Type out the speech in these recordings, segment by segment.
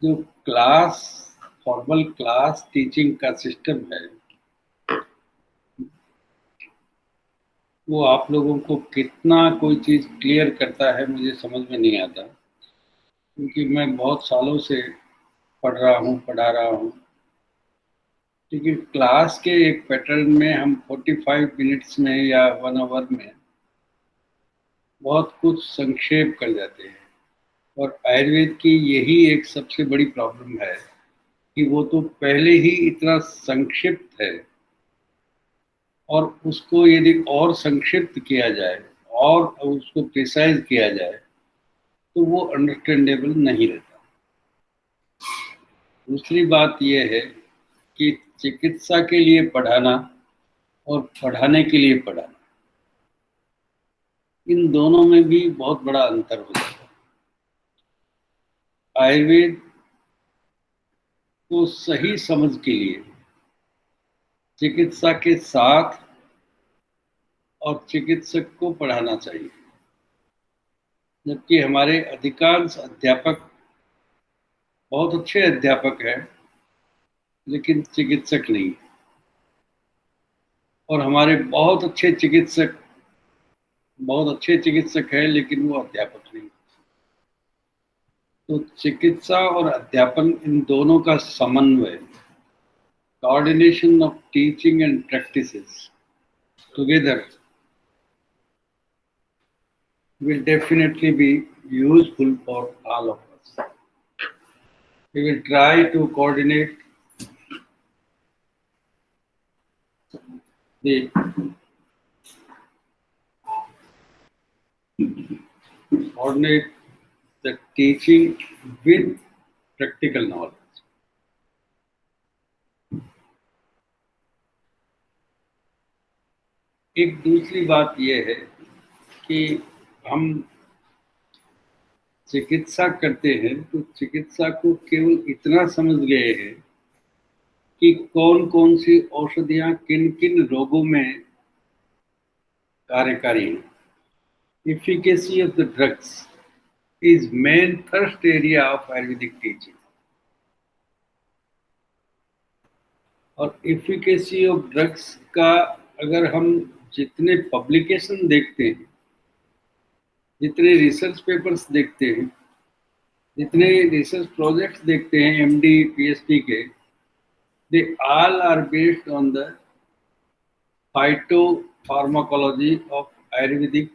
जो class formal class teaching का system है वो आप लोगों को कितना कोई चीज़ क्लियर करता है मुझे समझ में नहीं आता, क्योंकि मैं बहुत सालों से पढ़ रहा हूँ, पढ़ा रहा हूँ, लेकिन क्लास के एक पैटर्न में हम 45 मिनट्स में या 1 आवर में बहुत कुछ संक्षेप कर जाते हैं। और आयुर्वेद की यही एक सबसे बड़ी प्रॉब्लम है कि वो तो पहले ही इतना संक्षिप्त है, और उसको यदि और संक्षिप्त किया जाए और उसको प्रिसाइज किया जाए तो वो अंडरस्टैंडेबल नहीं रहता। दूसरी बात यह है कि चिकित्सा के लिए पढ़ाना और पढ़ाने के लिए पढ़ाना, इन दोनों में भी बहुत बड़ा अंतर हो जाता है। आयुर्वेद को सही समझ के लिए चिकित्सा के साथ और चिकित्सक को पढ़ाना चाहिए, जबकि हमारे अधिकांश अध्यापक बहुत अच्छे अध्यापक हैं लेकिन चिकित्सक नहीं, और हमारे बहुत अच्छे चिकित्सक हैं लेकिन वो अध्यापक नहीं। तो चिकित्सा और अध्यापन, इन दोनों का समन्वय, coordination of teaching and practices together will definitely be useful for all of us. We will try to coordinate the teaching with practical knowledge. एक दूसरी बात यह है कि हम चिकित्सा करते हैं तो चिकित्सा को केवल इतना समझ गए हैं कि कौन कौन सी औषधियां किन किन रोगों में कार्यकारी हैं। Efficacy of the drugs is main first area of Ayurvedic teaching. और efficacy of drugs का अगर हम जितने पब्लिकेशन देखते हैं, जितने रिसर्च पेपर्स देखते हैं, जितने रिसर्च प्रोजेक्ट्स देखते हैं MD PhD के, they all are based on the phytopharmacology of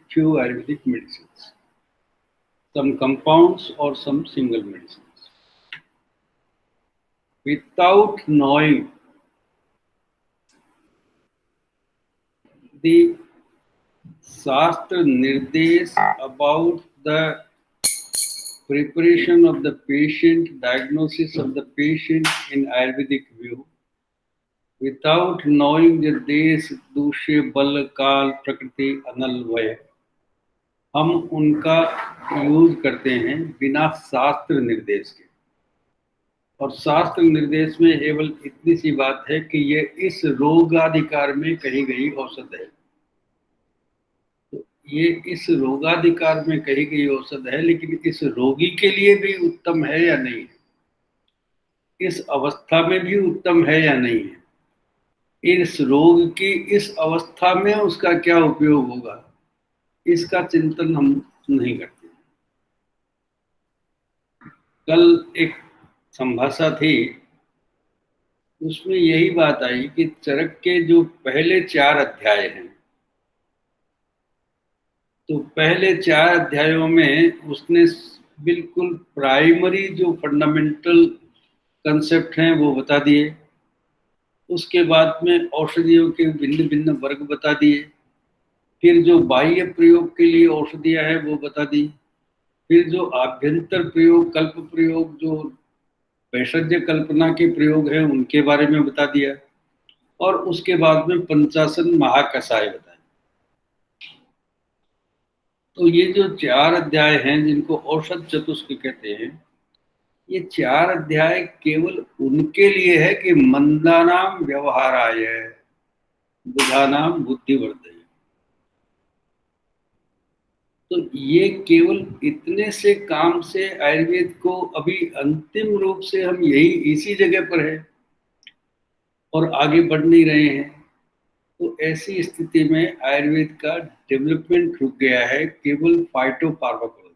few Ayurvedic medicines, some compounds or some single medicines. Without knowing the Shastra Nirdesh about the preparation of the patient, diagnosis of the patient in Ayurvedic view, without knowing the Desh, Dushe, Bal, Kal, Prakriti, Analvay, हम उनका use करते हैं बिना शास्त्र निर्देश के। और शास्त्र निर्देश में केवल इतनी सी बात है कि ये इस रोगाधिकार में कही गई औषध है। तो ये इस रोगाधिकार में कही गई औषध है, लेकिन इस रोगी के लिए भी उत्तम है या नहीं है, इस अवस्था में भी उत्तम है या नहीं है, इस रोग की इस अवस्था में उसका क्या उपयोग होगा, इसका चिंतन हम नहीं करते। कल एक संभाषा थी, उसमें यही बात आई कि चरक के जो पहले 4 अध्याय हैं, तो पहले 4 अध्यायों में उसने बिल्कुल प्राइमरी जो फंडामेंटल कंसेप्ट हैं वो बता दिए। उसके बाद में औषधियों के भिन्न भिन्न वर्ग बता दिए। फिर जो बाह्य प्रयोग के लिए औषधियां हैं वो बता दी। फिर जो आभ्यंतर प्रयोग, कल्प प्रयोग, जो वैषज्य कल्पना के प्रयोग हैं उनके बारे में बता दिया। और उसके बाद में पंचासन महाकषाय बताए। तो ये जो 4 अध्याय हैं जिनको औषध चतुष्क कहते हैं, ये 4 अध्याय केवल उनके लिए है कि मंदानाम व्यवहाराय बुधानाम बुद्धिवर्धय। तो ये केवल इतने से काम से आयुर्वेद को अभी अंतिम रूप से हम यही इसी जगह पर है और आगे बढ़ नहीं रहे हैं। तो ऐसी स्थिति में आयुर्वेद का डेवलपमेंट रुक गया है केवल फाइटोफार्माकोलॉजी,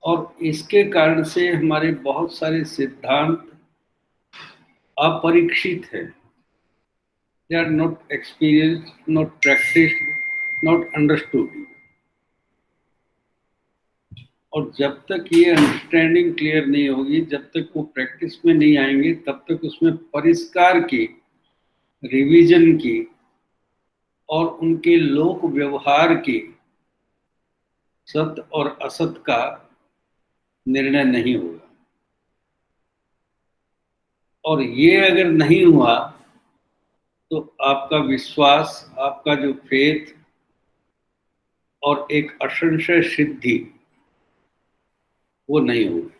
और इसके कारण से हमारे बहुत सारे सिद्धांत अपरीक्षित है। They are not experienced, not practised, not understood. और जब तक ये अंडरस्टैंडिंग क्लियर नहीं होगी, जब तक वो प्रैक्टिस में नहीं आएंगे, तब तक उसमें परिष्कार की, रिवीजन की और उनके लोक व्यवहार की, सत्य और असत का निर्णय नहीं होगा। और ये अगर नहीं हुआ तो आपका विश्वास, आपका जो फेथ और एक असंशय सिद्धि, वो नहीं होगी।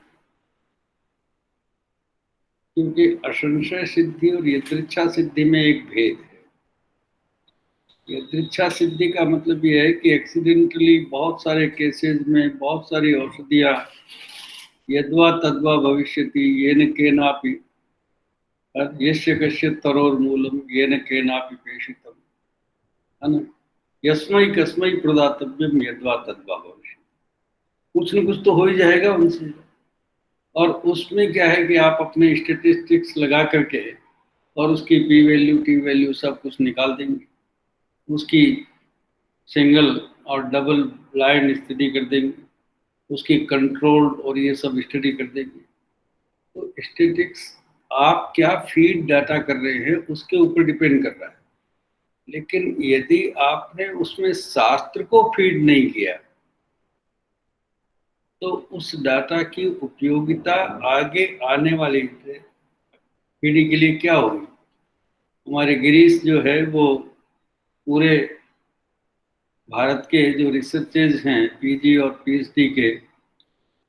क्योंकि असंशय सिद्धि और यदृच्छा सिद्धि में एक भेद है। यदृच्छा सिद्धि का मतलब ये है कि एक्सीडेंटली बहुत सारे केसेस में बहुत सारी औषधियां यद्वा तद्वा भविष्यति येन केनापि यस्य कस्य तरोर्मूलम येन केनापि पेषितम, है ना, यस्मै कस्मै प्रदातव्यम यद्वा तद्वा भविष्यति। कुछ न कुछ तो हो ही जाएगा उनसे। और उसमें क्या है कि आप अपने स्टेटिस्टिक्स लगा करके और उसकी पी वैल्यू, टी वैल्यू सब कुछ निकाल देंगे, उसकी सिंगल और डबल ब्लाइंड स्टडी कर देंगे, उसकी कंट्रोल और ये सब स्टडी कर देंगे। तो स्टेटिक्स आप क्या फीड डाटा कर रहे हैं उसके ऊपर डिपेंड कर रहा है। लेकिन यदि आपने उसमें शास्त्र को फीड नहीं किया तो उस डाटा की उपयोगिता आगे आने वाली पीढ़ी के लिए क्या होगी। हमारे गिरीश जो है वो पूरे भारत के जो रिसर्चेज हैं पीजी और पीएचडी के,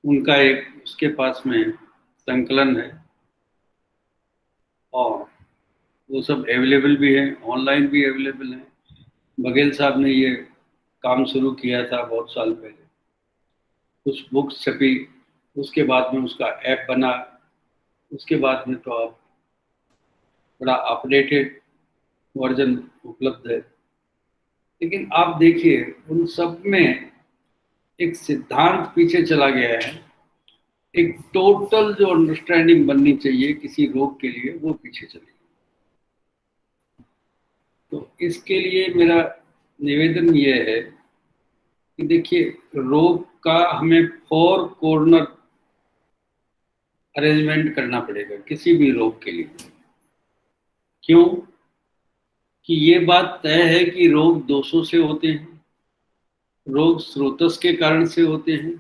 उनका एक उसके पास में संकलन है और वो सब अवेलेबल भी है, ऑनलाइन भी अवेलेबल है। बघेल साहब ने ये काम शुरू किया था बहुत साल पहले, कुछ बुक्स छपी, उसके बाद में उसका ऐप बना, उसके बाद में तो अब बड़ा अपडेटेड वर्जन उपलब्ध है। लेकिन आप देखिए उन सब में एक सिद्धांत पीछे चला गया है, एक टोटल जो अंडरस्टैंडिंग बननी चाहिए किसी रोग के लिए वो पीछे चली गई। तो इसके लिए मेरा निवेदन ये है कि देखिए रोग का हमें 4 कॉर्नर अरेंजमेंट करना पड़ेगा किसी भी रोग के लिए। क्यों? कि ये बात तय है कि रोग दोषों से होते हैं, रोग स्रोतस के कारण से होते हैं,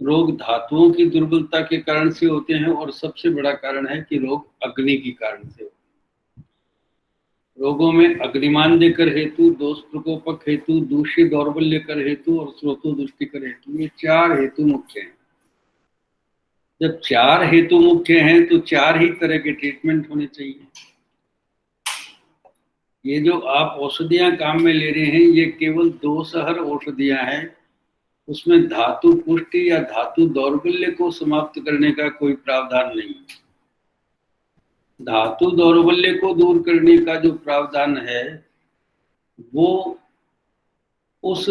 रोग धातुओं की दुर्बलता के कारण से होते हैं, और सबसे बड़ा कारण है कि रोग अग्नि के कारण से होते हैं। रोगों में अग्निमान्य कर हेतु, दोष प्रकोपक हेतु, दूष्य दौर्बल्य कर हेतु और स्रोतो दुष्टि कर हेतु, ये 4 हेतु मुख्य हैं। जब 4 हेतु मुख्य हैं तो 4 ही तरह के ट्रीटमेंट होने चाहिए। ये जो आप औषधियां काम में ले रहे हैं ये केवल 2 सहर औषधियां हैं, उसमें धातु पुष्टि या धातु दौर्बल्य को समाप्त करने का कोई प्रावधान नहीं है। धातु दौर्बल्य को दूर करने का जो प्रावधान है वो उस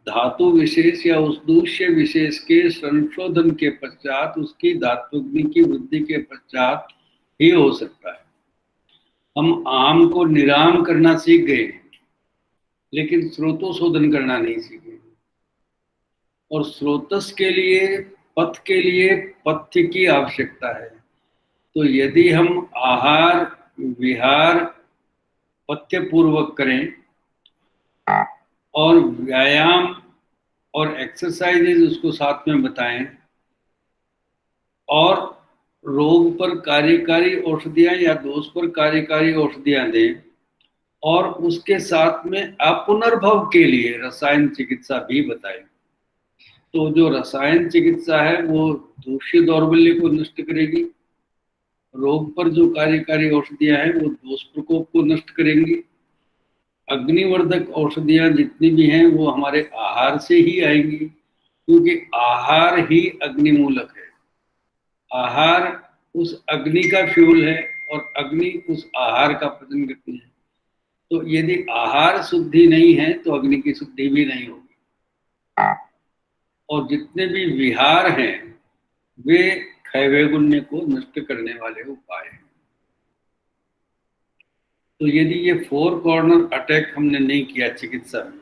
धातु विशेष या उस दूष्य विशेष के संशोधन के पश्चात, उसकी धात्वग्नि की वृद्धि के पश्चात ही हो सकता है। हम आम को निराम करना सीख गए लेकिन स्रोतोशोधन करना नहीं सीखे। और स्रोतस के लिए, पथ के लिए पथ्य की आवश्यकता है। तो यदि हम आहार विहार पथ्य पूर्वक करें और व्यायाम और एक्सरसाइजेज उसको साथ में बताएं और रोग पर कार्यकारी औषधियां या दोष पर कार्यकारी औषधियां दें और उसके साथ में अपुनर्भव के लिए रसायन चिकित्सा भी बताएं, तो जो रसायन चिकित्सा है वो दूष्य दौर्बल्य को नष्ट करेगी, रोग पर जो कार्यकारी औषधियां हैं वो दोष प्रकोप को नष्ट करेंगी, अग्निवर्धक औषधियां जितनी भी हैं वो हमारे आहार से ही आएंगी, क्योंकि आहार ही अग्निमूलक है। आहार उस अग्नि का फ्यूल है और अग्नि उस आहार का पतन करती है। तो यदि आहार शुद्धि नहीं है तो अग्नि की शुद्धि भी नहीं होगी। और जितने भी विहार हैं वे क्षयवैगुण्य को नष्ट करने वाले उपाय हैं। तो यदि ये फोर कॉर्नर अटैक हमने नहीं किया चिकित्सा में,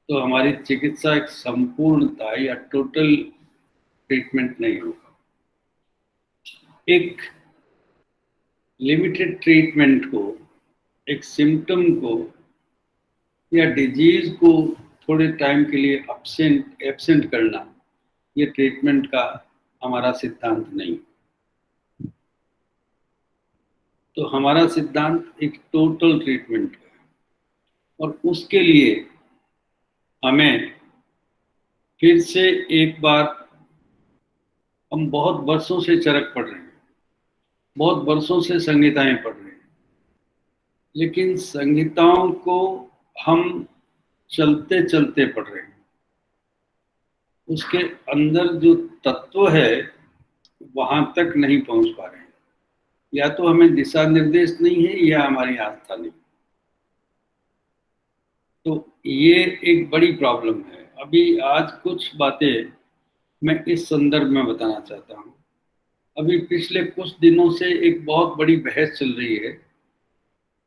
तो हमारी चिकित्सा एक संपूर्णता या टोटल ट्रीटमेंट नहीं होगा। एक लिमिटेड ट्रीटमेंट को, एक सिम्टम को या डिजीज को थोड़े टाइम के लिए एब्सेंट करना, ये ट्रीटमेंट का हमारा सिद्धांत नहीं। तो हमारा सिद्धांत एक टोटल ट्रीटमेंट का है, और उसके लिए हमें फिर से एक बार, हम बहुत वर्षों से चरक पढ़ रहे हैं, बहुत वर्षों से संहिताएं पढ़ रहे हैं, लेकिन संहिताओं को हम चलते चलते पढ़ रहे हैं। उसके अंदर जो तत्व है वहां तक नहीं पहुंच पा रहे हैं। या तो हमें दिशा निर्देश नहीं है या हमारी आस्था नहीं। तो ये एक बड़ी प्रॉब्लम है। अभी आज कुछ बातें मैं इस संदर्भ में बताना चाहता हूँ। अभी पिछले कुछ दिनों से एक बहुत बड़ी बहस चल रही है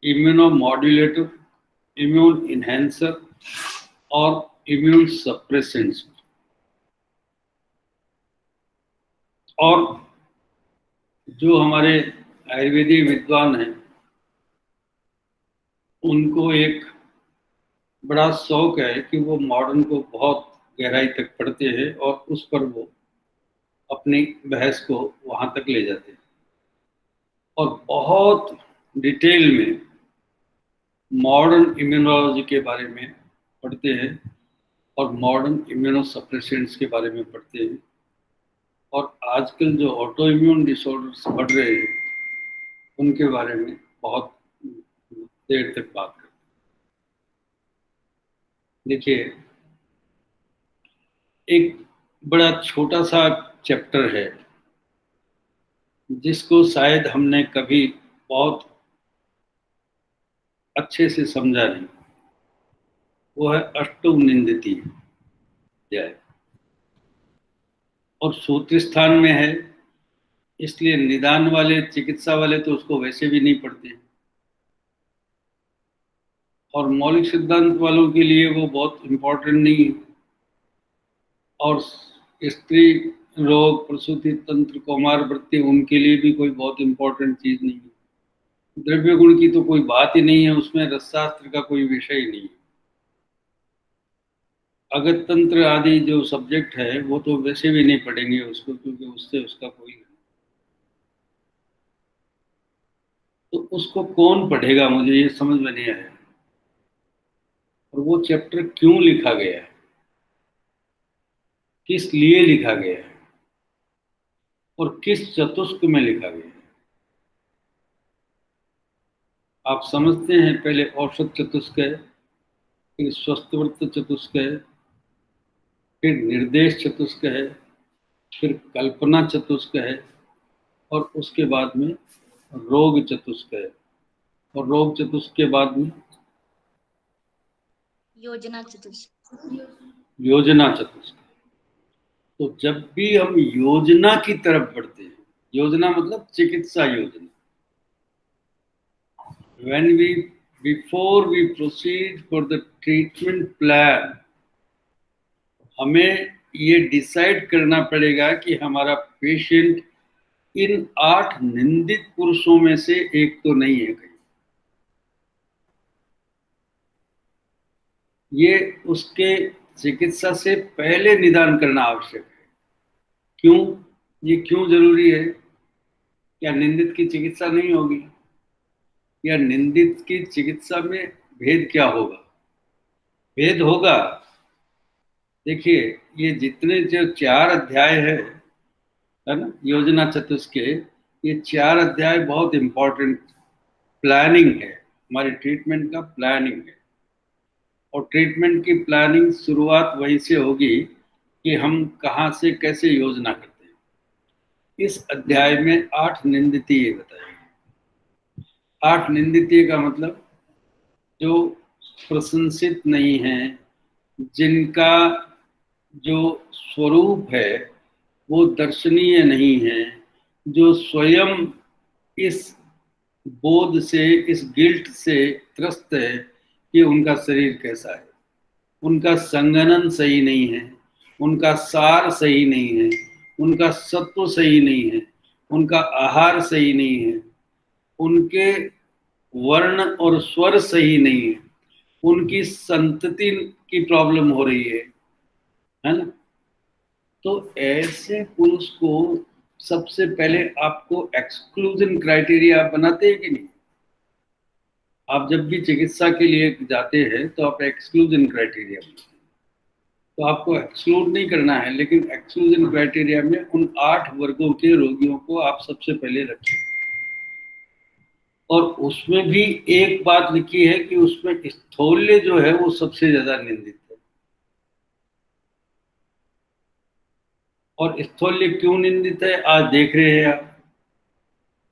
इम्यूनो मॉड्यूलेटर, इम्यून इन्हेंसर और इम्यून सप्रेसेंट्स। और जो हमारे आयुर्वेदिक विद्वान हैं उनको एक बड़ा शौक है कि वो मॉडर्न को बहुत गहराई तक पढ़ते हैं और उस पर वो अपनी बहस को वहां तक ले जाते हैं और बहुत डिटेल में मॉडर्न इम्यूनोलॉजी के बारे में पढ़ते हैं और मॉडर्न इम्यूनो सप्रेसेंट्स के बारे में पढ़ते हैं। और आजकल जो ऑटो इम्यून डिसऑर्डर्स बढ़ रहे हैं उनके बारे में बहुत देर तक बात करते हैं। देखिए, एक बड़ा छोटा सा चैप्टर है जिसको शायद हमने कभी बहुत अच्छे से समझा नहीं। वो है अष्टम निंदिती अध्याय, और सूत्र स्थान में है, इसलिए निदान वाले, चिकित्सा वाले तो उसको वैसे भी नहीं पढ़ते, और मौलिक सिद्धांत वालों के लिए वो बहुत इम्पोर्टेंट नहीं है। और स्त्री रोग, प्रसूति तंत्र, कौमार वृत्ति, उनके लिए भी कोई बहुत इम्पोर्टेंट चीज नहीं है। द्रव्य गुण की तो कोई बात ही नहीं है, उसमें रसशास्त्र का कोई विषय ही नहीं है। अगत तंत्र आदि जो सब्जेक्ट है वो तो वैसे भी नहीं पढ़ेंगे उसको, क्योंकि उससे उसका कोई नहीं। तो उसको कौन पढ़ेगा, मुझे ये समझ में नहीं आया। और वो चैप्टर क्यों लिखा गया है, किस लिए लिखा गया है और किस चतुष्क में लिखा गया है। आप समझते हैं, पहले औषध चतुष्क है, फिर स्वस्थवर्त चतुष्क है, फिर निर्देश चतुष्क है, फिर कल्पना चतुष्क है, और उसके बाद में रोग चतुष्क है, और रोग चतुष्क के बाद में योजना चतुष्क। योजना चतुष्क। तो जब भी हम योजना की तरफ बढ़ते हैं, योजना मतलब चिकित्सा योजना, when we before we proceed for the treatment plan, हमें ये डिसाइड करना पड़ेगा कि हमारा पेशेंट इन 8 निंदित पुरुषों में से एक तो नहीं है कहीं। ये उसके चिकित्सा से पहले निदान करना आवश्यक है। क्यों? ये क्यों जरूरी है? क्या निंदित की चिकित्सा नहीं होगी? या निंदित की चिकित्सा में भेद क्या होगा? भेद होगा। देखिए, ये जितने जो 4 अध्याय है ना, योजना चतुष्क के, ये 4 अध्याय बहुत इंपॉर्टेंट प्लानिंग है। हमारी ट्रीटमेंट का प्लानिंग है। और ट्रीटमेंट की प्लानिंग शुरुआत वहीं से होगी कि हम कहाँ से कैसे योजना करते हैं। इस अध्याय में 8 निंदितीय बताए गए। 8 निंदितीय का मतलब जो प्रशंसित नहीं है, जिनका जो स्वरूप है वो दर्शनीय नहीं है, जो स्वयं इस बोध से, इस गिल्ट से त्रस्त है कि उनका शरीर कैसा है, उनका संगनन सही नहीं है, उनका सार सही नहीं है, उनका सत्व सही नहीं है, उनका आहार सही नहीं है, उनके वर्ण और स्वर सही नहीं है, उनकी संतति की प्रॉब्लम हो रही है ना। तो ऐसे पुरुष को सबसे पहले आपको एक्सक्लूजन क्राइटेरिया आप बनाते हैं कि नहीं? आप जब भी चिकित्सा के लिए जाते हैं तो आप एक्सक्लूजन क्राइटेरिया बनाते हैं। तो आपको एक्सक्लूड नहीं करना है, लेकिन एक्सक्लूजन क्राइटेरिया में उन 8 वर्गों के रोगियों को आप सबसे पहले रखें। और उसमें भी एक बात लिखी है कि उसमें स्थौल्य जो है वो सबसे ज्यादा निंदित है। और स्थौल्य क्यों निंदित है आज देख रहे हैं आप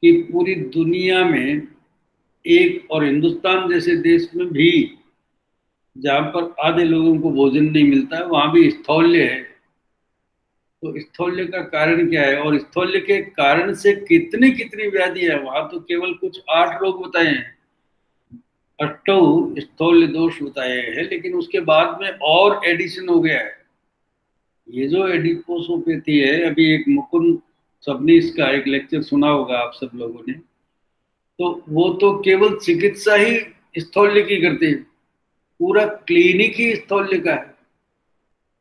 कि पूरी दुनिया में एक, और हिंदुस्तान जैसे देश में भी जहां पर आधे लोगों को भोजन नहीं मिलता है वहां भी स्थौल्य है। तो स्थौल्य का कारण क्या है, और स्थौल्य के कारण से कितनी कितनी व्याधि है, वहां तो केवल कुछ 8 रोग बताए हैं, 8 स्थौल्य दोष बताए हैं, लेकिन उसके बाद में और एडिशन हो गया है। ये जो एडिपोसोपैथी है, अभी एक मुकुंद सबनीस का एक लेक्चर सुना होगा आप सब लोगों ने, तो वो तो केवल चिकित्सा ही स्थौल्य की करते हैं, पूरा क्लिनिक ही स्थौल्य का है।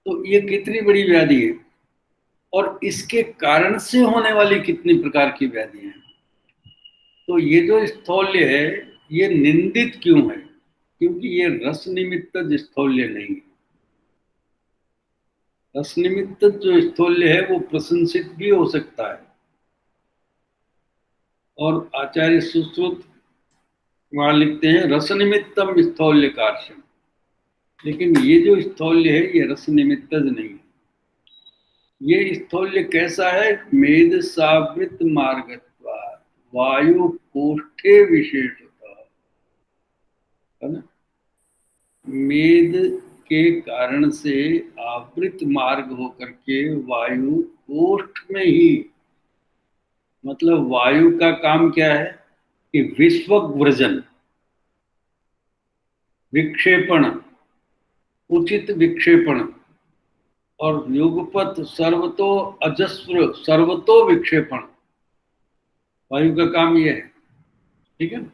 तो ये कितनी बड़ी व्याधि है, और इसके कारण से होने वाली कितनी प्रकार की व्याधियां हैं। तो ये जो स्थौल्य है ये निंदित क्यों है? क्योंकि ये रस निमित्त स्थौल्य नहीं है। रस निमित्त जो स्थौल्य है वो प्रशंसित भी हो सकता है, और आचार्य सुश्रुत वहां लिखते हैं रस निमित्तम स्थौल्य कार्य। लेकिन ये जो स्थौल्य है ये रस निमित्त नहीं है। ये स्थौल्य कैसा है? मेद सावृत मार्गत्वात् वायु कोष्ठे विशेषतः, है ना। मेद के कारण से आवृत मार्ग होकर के वायु कोष्ठ में ही, मतलब वायु का काम क्या है कि विश्ववृजन, विक्षेपण, उचित विक्षेपण, और युगपत सर्वतो अजस्र सर्वतो विक्षेपण, वायु का काम यह है। ठीक है।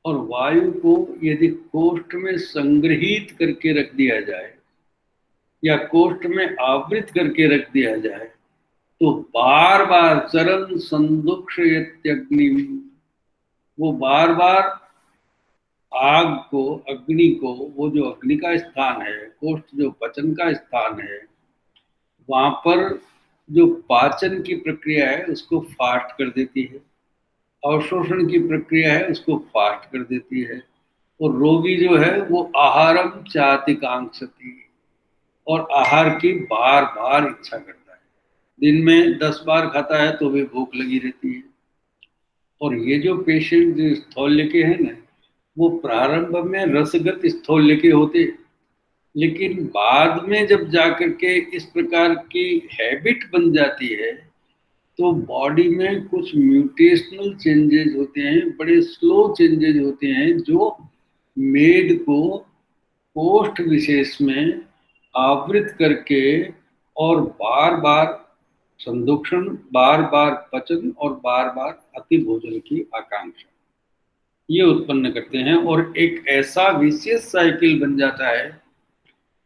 और वायु को यदि कोष्ठ में संग्रहित करके रख दिया जाए या कोष्ठ में आवृत करके रख दिया जाए तो बार बार चरण संदुक्षयत्यग्नि, वो बार बार आग को, अग्नि को, वो जो अग्नि का स्थान है, कोष्ठ जो पचन का स्थान है, वहां पर जो पाचन की प्रक्रिया है उसको फास्ट कर देती है, अवशोषण की प्रक्रिया है उसको फास्ट कर देती है। और रोगी जो है वो आहारम चाति कांक्षति, और आहार की बार बार इच्छा करता है। दिन में 10 बार खाता है तो भी भूख लगी रहती है। और ये जो पेशेंट जो स्थौल्य के हैं ना, वो प्रारंभ में रसगत स्थौल्य के होते, लेकिन बाद में जब जाकर के इस प्रकार की हैबिट बन जाती है तो बॉडी में कुछ म्यूटेशनल चेंजेस होते हैं, बड़े स्लो चेंजेस होते हैं, जो मेद को कोष्ठ विशेष में आवृत करके और बार बार संदुक्षण, बार बार पचन और बार बार अति भोजन की आकांक्षा ये उत्पन्न करते हैं। और एक ऐसा विशेष साइकिल बन जाता है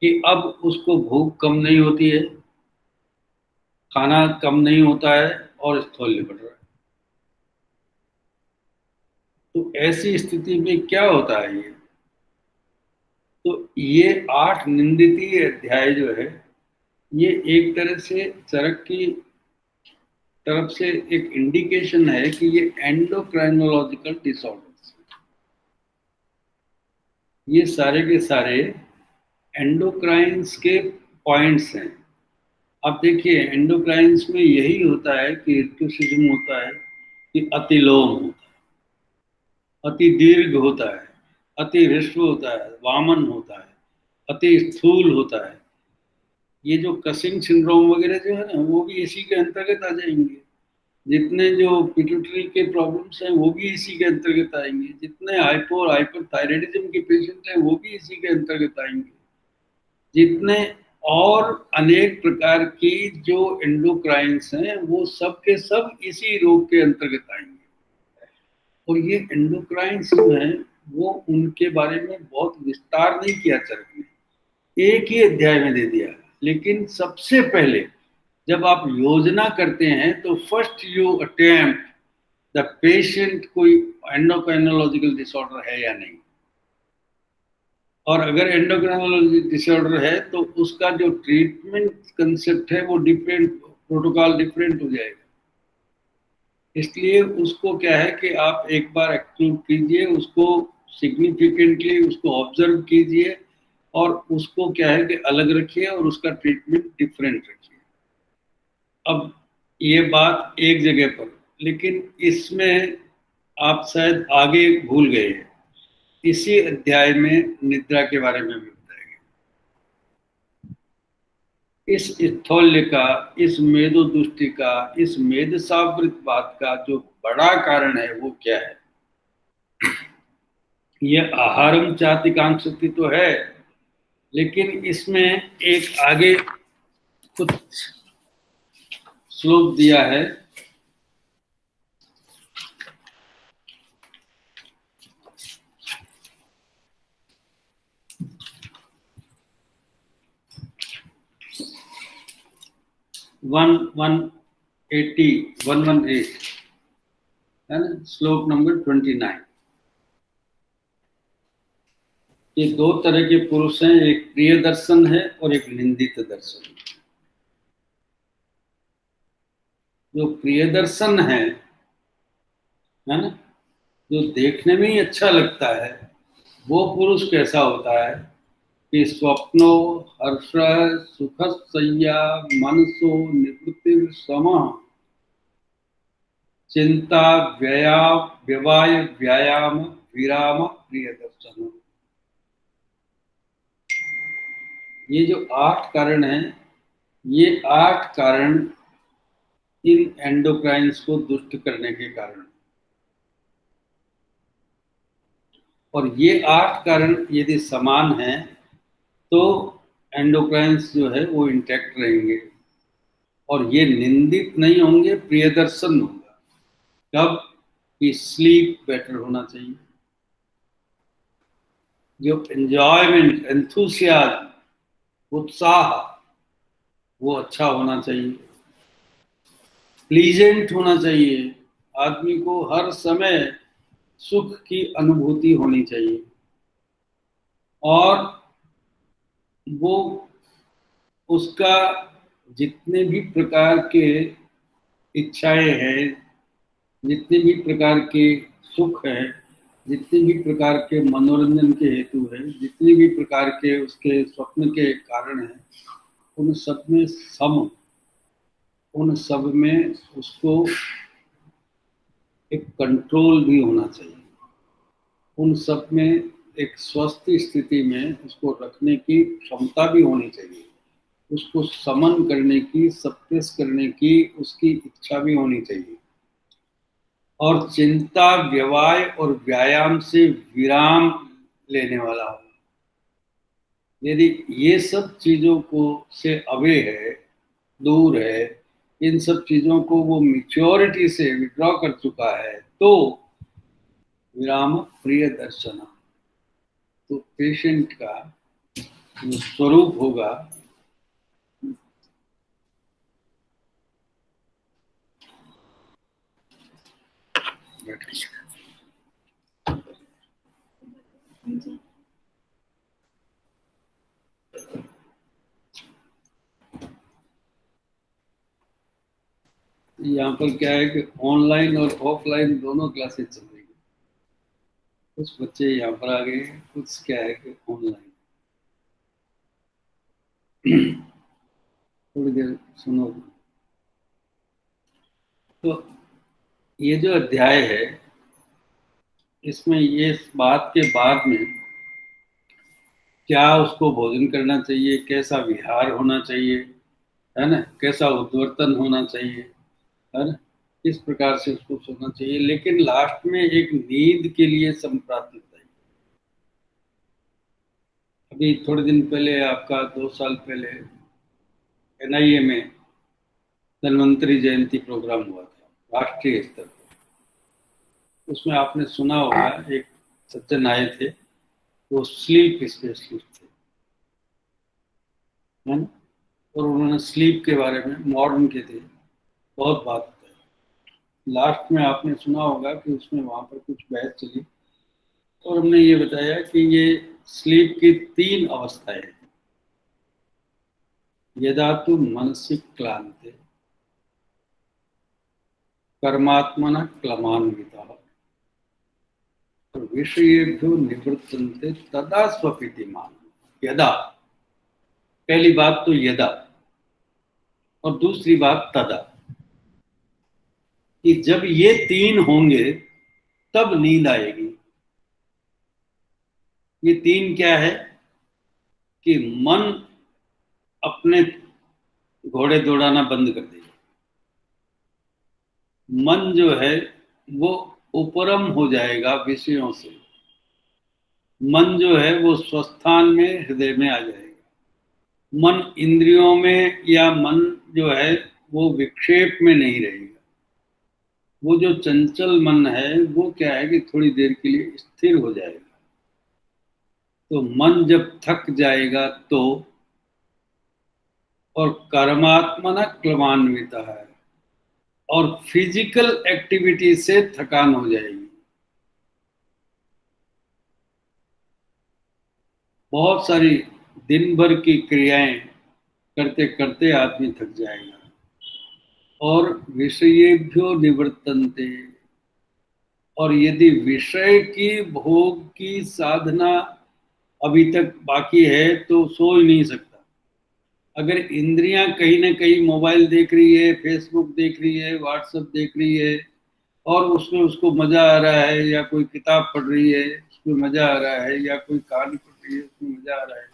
कि अब उसको भूख कम नहीं होती है, खाना कम नहीं होता है, और स्थौल्य बढ़ रहा है। तो ऐसी स्थिति में क्या होता है ये? तो ये 8 निंदितीय अध्याय जो है ये एक तरह से चरक की तरफ से एक इंडिकेशन है कि ये एंडोक्राइनोलॉजिकल डिसऑर्डर्स, ये सारे के सारे एंडोक्राइंस के पॉइंट्स हैं। अब देखिए एंडोक्राइंस में यही होता है कि हिर्सुटिज्म होता है कि अतिलोम होता है, अति दीर्घ होता है, अति ह्रस्व होता है, वामन होता है, अति स्थूल होता है। ये जो कसिंग सिंड्रोम वगैरह जो है ना, वो भी इसी के अंतर्गत आ जाएंगे। जितने जो पिट्यूटरी के प्रॉब्लम्स हैं वो भी इसी के अंतर्गत आएंगे। जितने हाइपो और हाइपरथायराइडिज्म के पेशेंट हैं वो भी इसी के अंतर्गत आएंगे। जितने और अनेक प्रकार की जो एंडोक्राइंस हैं वो सब के सब इसी रोग के अंतर्गत आएंगे। और ये एंडोक्राइंस जो हैं वो उनके बारे में बहुत विस्तार नहीं किया चरक ने, एक ही अध्याय में दे दिया। लेकिन सबसे पहले जब आप योजना करते हैं तो first you attempt the patient कोई एंडोक्राइनोलॉजिकल डिसऑर्डर है या नहीं, और अगर एंडोक्राइनोलॉजी डिसऑर्डर है तो उसका जो ट्रीटमेंट कंसेप्ट है वो डिफरेंट, प्रोटोकॉल डिफरेंट हो जाएगा। इसलिए उसको क्या है कि आप एक बार एक्सक्लूड कीजिए, उसको सिग्निफिकेंटली उसको ऑब्जर्व कीजिए और उसको क्या है कि अलग रखिए और उसका ट्रीटमेंट डिफरेंट रखिए। अब ये बात एक जगह पर, लेकिन इसमें आप शायद आगे भूल गए हैं। इसी अध्याय में निद्रा के बारे में भी बताया गया। इस स्थौल्य का, इस मेदोदुष्टि का, इस मेदसावृत बात का जो बड़ा कारण है वो क्या है? ये आहारम चातिकांक्षति तो है, लेकिन इसमें एक आगे कुछ श्लोक दिया है। वन 118 है ना, श्लोक नंबर 29। ये दो तरह के पुरुष हैं, एक प्रिय दर्शन है और एक निंदित दर्शन है। जो प्रिय दर्शन है ना, जो देखने में ही अच्छा लगता है, वो पुरुष कैसा होता है कि स्वप्नो हर्ष सुख सय्या मनसो निवृत्ति सम चिंता व्यया व्यवाय व्यायाम विराम प्रिय दर्शन। ये जो 8 कारण हैं, ये 8 कारण इन एंडोक्राइंस को दुष्ट करने के कारण, और ये 8 कारण यदि समान हैं तो एंडोक्राइंस जो है वो इंटैक्ट रहेंगे और ये निंदित नहीं होंगे, प्रियदर्शन होगा। कब? कि स्लीप बेटर होना चाहिए, जो एंजॉयमेंट, एंथुसियाज्म, उत्साह, वो अच्छा होना चाहिए, प्लीजेंट होना चाहिए। आदमी को हर समय सुख की अनुभूति होनी चाहिए और वो उसका जितने भी प्रकार के इच्छाएं हैं, जितने भी प्रकार के सुख हैं, जितने भी प्रकार के मनोरंजन के हेतु हैं, जितने भी प्रकार के उसके स्वप्न के कारण हैं, उन सब में उन सब में उसको एक कंट्रोल भी होना चाहिए। उन सब में एक स्वस्थ स्थिति में उसको रखने की क्षमता भी होनी चाहिए, उसको समन करने की, सप्रेस करने की उसकी इच्छा भी होनी चाहिए, और चिंता, व्यवाय और व्यायाम से विराम लेने वाला हो। यदि ये सब चीजों को से अवे है, दूर है, इन सब चीजों को वो मैच्योरिटी से विड्रॉ कर चुका है, तो विराम प्रिय दर्शन, तो पेशेंट का जो स्वरूप होगा यहाँ पर क्या है कि ऑनलाइन और ऑफलाइन दोनों क्लासेस चल रही है। कुछ बच्चे यहाँ पर आ गए, कुछ क्या है कि ऑनलाइन। थोड़ी देर सुनो। तो ये जो अध्याय है, इसमें ये इस बात के बाद में क्या उसको भोजन करना चाहिए, कैसा विहार होना चाहिए, है ना, कैसा उद्वर्तन होना चाहिए, है ना, किस प्रकार से उसको सोना चाहिए, लेकिन लास्ट में एक नींद के लिए संप्राप्तता है। अभी थोड़े दिन पहले, आपका 2 साल पहले एनआईए में धन्वंतरी जयंती प्रोग्राम हुआ था राष्ट्रीय स्तर पर। उसमें आपने सुना होगा, एक सज्जन आए थे, वो स्लीप स्पेशलिस्ट थे, है ना, और उन्होंने स्लीप के बारे में, मॉडर्न के थे, बहुत बात बताई। लास्ट में आपने सुना होगा कि उसमें वहां पर कुछ बहस चली, और हमने ये बताया कि ये स्लीप की 3 अवस्थाएं हैं। यदा तु मनसि क्लांते कर्मात्मना क्लमान्वितः और विषयेभ्यो निवृत्तन्ते तदा स्वपिति मान। यदा, पहली बात तो यदा, और दूसरी बात तदा, कि जब ये 3 होंगे तब नींद आएगी। ये 3 क्या है कि मन अपने घोड़े दौड़ाना बंद कर देगा। मन जो है वो उपरम हो जाएगा विषयों से। मन जो है वो स्वस्थान में, हृदय में आ जाएगा। मन इंद्रियों में, या मन जो है वो विक्षेप में नहीं रहेगा। वो जो चंचल मन है वो क्या है कि थोड़ी देर के लिए स्थिर हो जाएगा। तो मन जब थक जाएगा तो, और कर्मात्मना क्लमान्वित है, और फिजिकल एक्टिविटी से थकान हो जाएगी। बहुत सारी दिन भर की क्रियाएं करते करते आदमी थक जाएगा। और विषयेभ्यो निवर्तन्ते, और यदि विषय की भोग की साधना अभी तक बाकी है तो सो ही नहीं सकता। अगर इंद्रियां कहीं ना कहीं मोबाइल देख रही है, फेसबुक देख रही है, व्हाट्सएप देख रही है, और उसमें उसको मजा आ रहा है, या कोई किताब पढ़ रही है उसमें मजा आ रहा है, या कोई कहानी पढ़ रही है उसमें मजा आ रहा है,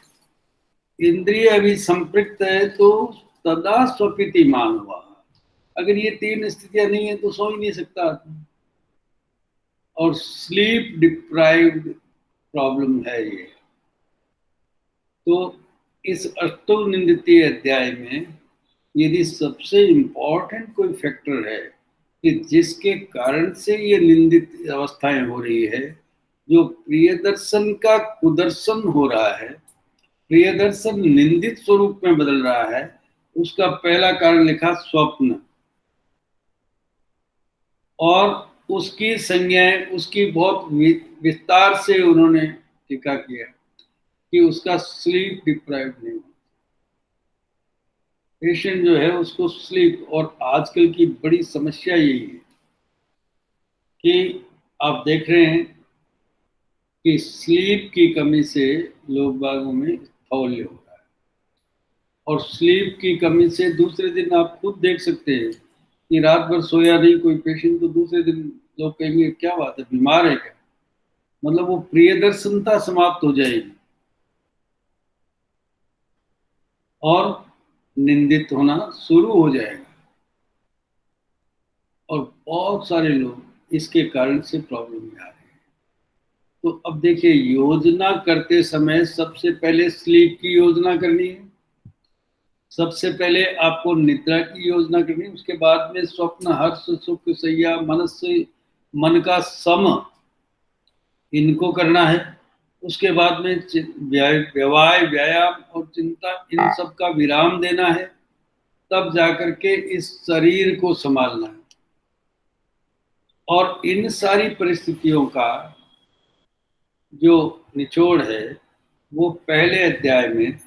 इंद्रिय अभी संपृक्त है, तो तदा स्वपिति मान हुआ। अगर ये 3 स्थितियां नहीं है तो सो ही नहीं सकता आदमी। और स्लीप डिप्राइव्ड प्रॉब्लम है ये। तो इस अष्टोनिंदितीय अध्याय में यदि सबसे इंपॉर्टेंट कोई फैक्टर है कि जिसके कारण से ये निंदित अवस्थाएं हो रही है, जो प्रियदर्शन का कुदर्शन हो रहा है, प्रियदर्शन निंदित स्वरूप में बदल रहा है, उसका पहला कारण लिखा स्वप्न। और उसकी संज्ञाएं, उसकी बहुत विस्तार से उन्होंने टीका किया कि उसका स्लीप डिप्राइव नहीं हो। पेशेंट जो है उसको स्लीप, और आजकल की बड़ी समस्या यही है कि आप देख रहे हैं कि स्लीप की कमी से लोग बागों में स्थौल्य हो रहा है। और स्लीप की कमी से दूसरे दिन आप खुद देख सकते हैं कि रात भर सोया नहीं कोई पेशेंट, तो दूसरे दिन लोग कहेंगे क्या बात है, बीमार है क्या। मतलब वो प्रियदर्शनता समाप्त हो जाएगी और निंदित होना शुरू हो जाएगा। और बहुत सारे लोग इसके कारण से प्रॉब्लम में आ रहे हैं। तो अब देखिए, योजना करते समय सबसे पहले स्लीप की योजना करनी है, सबसे पहले आपको निद्रा की योजना करनी है, उसके बाद में स्वप्न, हर्ष, सुख, सैया, मन का सम, इनको करना है। उसके बाद में व्यायाम और चिंता, इन सब का विराम देना है। तब जाकर के इस शरीर को संभालना है। और इन सारी परिस्थितियों का जो निचोड़ है वो पहले अध्याय में,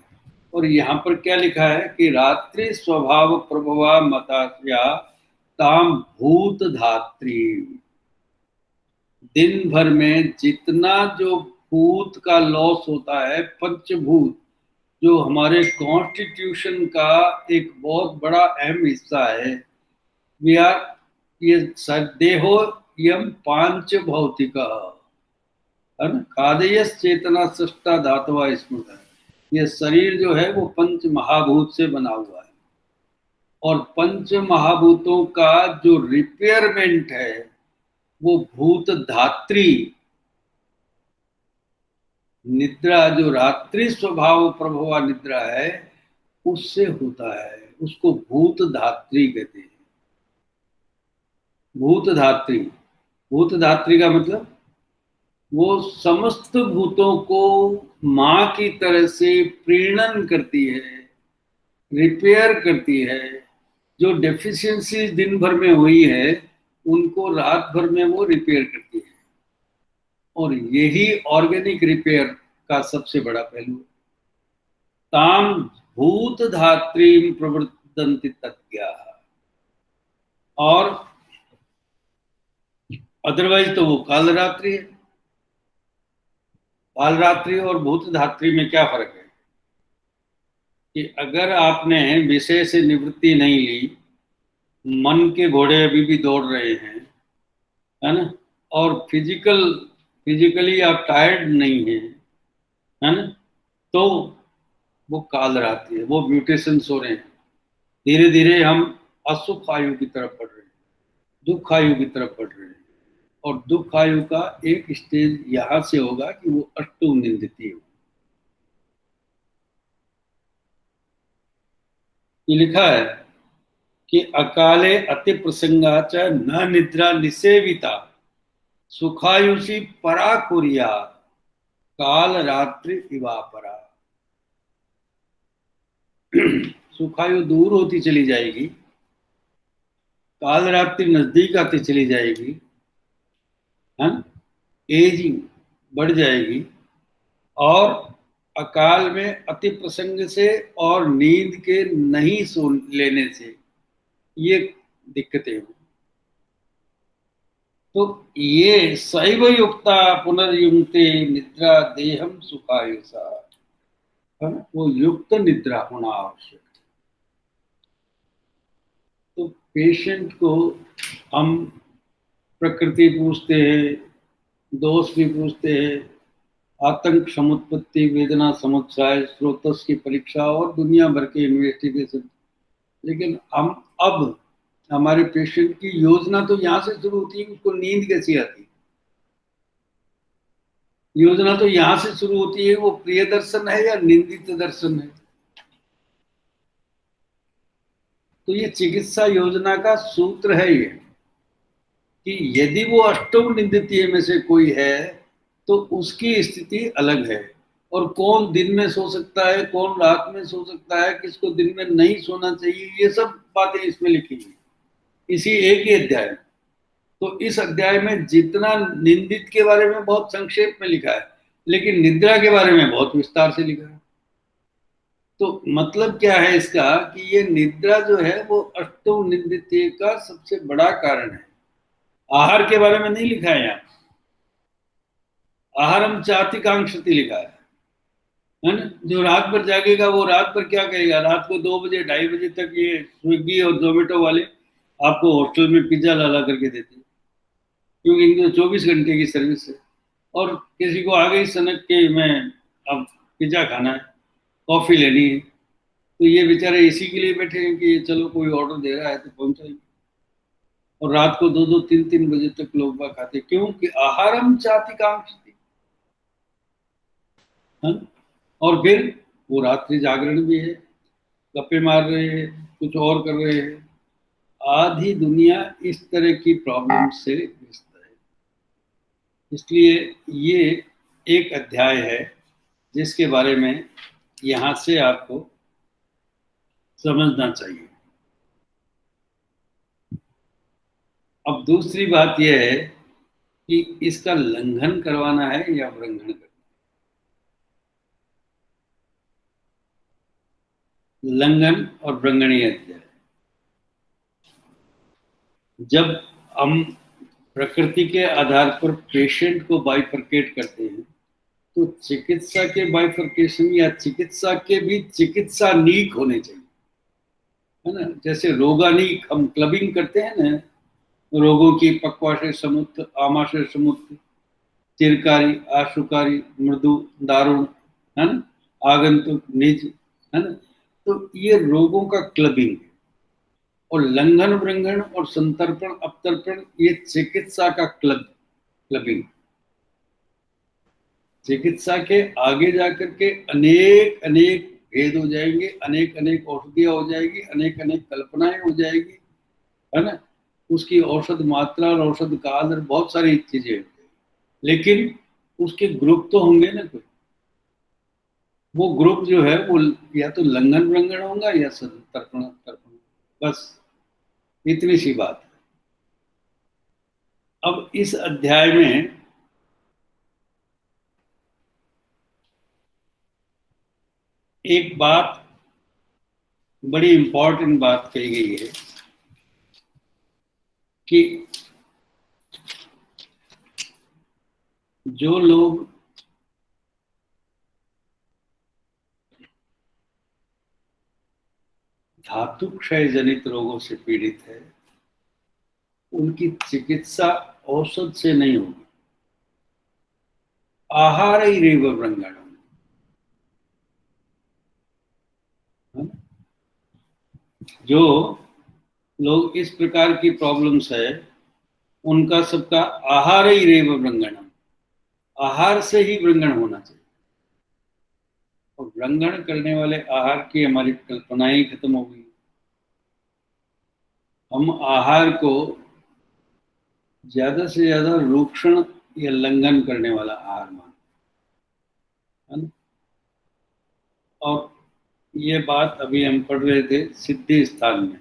और यहाँ पर क्या लिखा है कि रात्रि स्वभाव प्रभवा मता ताम भूत धात्री। दिन भर में जितना जो भूत का लॉस होता है, पंचभूत जो हमारे कॉन्स्टिट्यूशन का एक बहुत बड़ा अहम हिस्सा है, वी आर ये देहो यम पांच भौतिका है ना, खादयस चेतना सृष्टा धातवा स्मृत है। ये शरीर जो है वो पंच महाभूत से बना हुआ है, और पंच महाभूतों का जो रिपेयरमेंट है वो भूत धात्री निद्रा, जो रात्रि स्वभाव प्रभवा निद्रा है, उससे होता है। उसको भूत धात्री कहते हैं। भूत धात्री, भूत धात्री का मतलब वो समस्त भूतों को मां की तरह से प्रीणन करती है, रिपेयर करती है। जो डेफिशिएंसी दिन भर में हुई है उनको रात भर में वो रिपेयर करती है, और यही ऑर्गेनिक रिपेयर का सबसे बड़ा पहलू। ताम भूत धात्री प्रवर्तन्ति तज्ञा, और अदरवाइज तो वो काल रात्रि है। काल रात्रि और भूत धात्री में क्या फर्क है कि अगर आपने विषय से निवृत्ति नहीं ली, मन के घोड़े अभी भी दौड़ रहे हैं, है ना, और फिजिकली आप टायर्ड नहीं है, है ना, तो वो काल रात्रि है, वो म्यूटेशंस हो रहे हैं। धीरे धीरे हम असुख आयु की तरफ बढ़ रहे हैं, दुख आयु की तरफ बढ़ रहे हैं, और दुख आयु का एक स्टेज यहां से होगा कि वो अष्टु निंदिती हो। ये लिखा है कि अकाले अति प्रसंगाच न निद्रा निसेविता सुखायुषी परा कुरिया काल रात्रि इवापरा। सुखायु दूर होती चली जाएगी, काल रात्रि नजदीक आती चली जाएगी, है, एजिंग बढ़ जाएगी, और अकाल में अति प्रसंग से और नींद के नहीं सो लेने से ये दिक्कतें हो। तो ये शैव युक्ता पुनर्युक्ते निद्रा देहम सुखायुषा, वो युक्त निद्रा होना आवश्यक। तो पेशेंट को हम प्रकृति पूछते हैं, दोष भी पूछते हैं, आतंक समुत्पत्ति, वेदना समुच्चय, स्रोतस की परीक्षा और दुनिया भर के इन्वेस्टिगेशन, लेकिन हम अब हमारे पेशेंट की योजना तो यहाँ से शुरू होती है, उसको नींद कैसी आती है। योजना तो यहाँ से शुरू होती है, वो प्रिय दर्शन है या निंदित दर्शन है। तो ये चिकित्सा योजना का सूत्र है ये कि यदि वो अष्टम निंदितीय में से कोई है तो उसकी स्थिति अलग है, और कौन दिन में सो सकता है, कौन रात में सो सकता है, किसको दिन में नहीं सोना चाहिए, ये सब बातें इसमें लिखी हुई इसी एक ही अध्याय में। तो इस अध्याय में जितना निंदित के बारे में बहुत संक्षेप में लिखा है, लेकिन निद्रा के बारे में बहुत विस्तार से लिखा है। तो मतलब क्या है इसका कि ये निद्रा जो है वो अष्टम निंदितीय का सबसे बड़ा कारण है। आहार के बारे में नहीं लिखा है यहाँ, आहारम चातिकांक्षति लिखा है ना। जो रात भर जागेगा वो रात भर क्या कहेगा, रात को 2 बजे 2:30 बजे तक ये स्विगी और जोमेटो वाले आपको हॉस्टल में पिज्जा ला करके देते हैं, क्योंकि इनकी 24 घंटे की सर्विस है। और किसी को आ गई सनक के मैं अब पिज्जा खाना है, कॉफी लेनी है, तो ये बेचारे इसी के लिए बैठे हैं कि चलो कोई ऑर्डर दे रहा है तो पहुंचाएंगे। और रात को 2-2 3-3 बजे तक लोग बाग खाते, क्योंकि आहारम चातिकांक्षति। और फिर वो रात्रि जागरण भी है, गप्पे मार रहे हैं, कुछ और कर रहे हैं। आधी दुनिया इस तरह की प्रॉब्लम से ग्रस्त है। इसलिए ये एक अध्याय है जिसके बारे में यहां से आपको समझना चाहिए। अब दूसरी बात यह है कि इसका लंघन करवाना है या उल्लंघन करना। लंघन और व्रंगणीय अध्याय, जब हम प्रकृति के आधार पर पेशेंट को बाइफरकेट करते हैं, तो चिकित्सा के बाइफरकेशन या चिकित्सा के भी चिकित्सा नीक होने चाहिए, है ना। जैसे रोगानीक हम क्लबिंग करते हैं ना, रोगों की पक्वाशय समुत्र, आमाशय समुत्र, चिरकारी, आशुकारी, मृदु, दारुण, है ना, आगंतुक, निज, है ना। तो ये रोगों का क्लबिंग है। और लंघन, वृंघन और संतर्पण, अपतर्पण ये चिकित्सा का क्लबिंग। चिकित्सा के आगे जाकर के अनेक अनेक भेद हो जाएंगे, अनेक अनेक औषधियां हो जाएगी, अनेक अनेक कल्पनाएं हो जाएगी, है ना। उसकी औषध मात्रा और औषध काल और बहुत सारी चीजें, लेकिन उसके ग्रुप तो होंगे ना कोई। वो ग्रुप जो है वो या तो लंघन वृंघन होगा या तर्पण तर्पण, बस इतनी सी बात है। अब इस अध्याय में एक बात, बड़ी इंपॉर्टेंट बात कही गई है कि जो लोग धातु क्षय जनित रोगों से पीड़ित है, उनकी चिकित्सा औषध से नहीं होगी, आहार ही रेव वृंगण। जो लोग इस प्रकार की प्रॉब्लम्स है, उनका सबका आहार ही रेव वृंगणम, आहार से ही वृंगण होना चाहिए। और वृंगण करने वाले आहार की हमारी कल्पनाएं ही खत्म हो गई। हम आहार को ज्यादा से ज्यादा रूक्षण या लंघन करने वाला आहार मानते हैं। और ये बात अभी हम पढ़ रहे थे सिद्धि स्थान में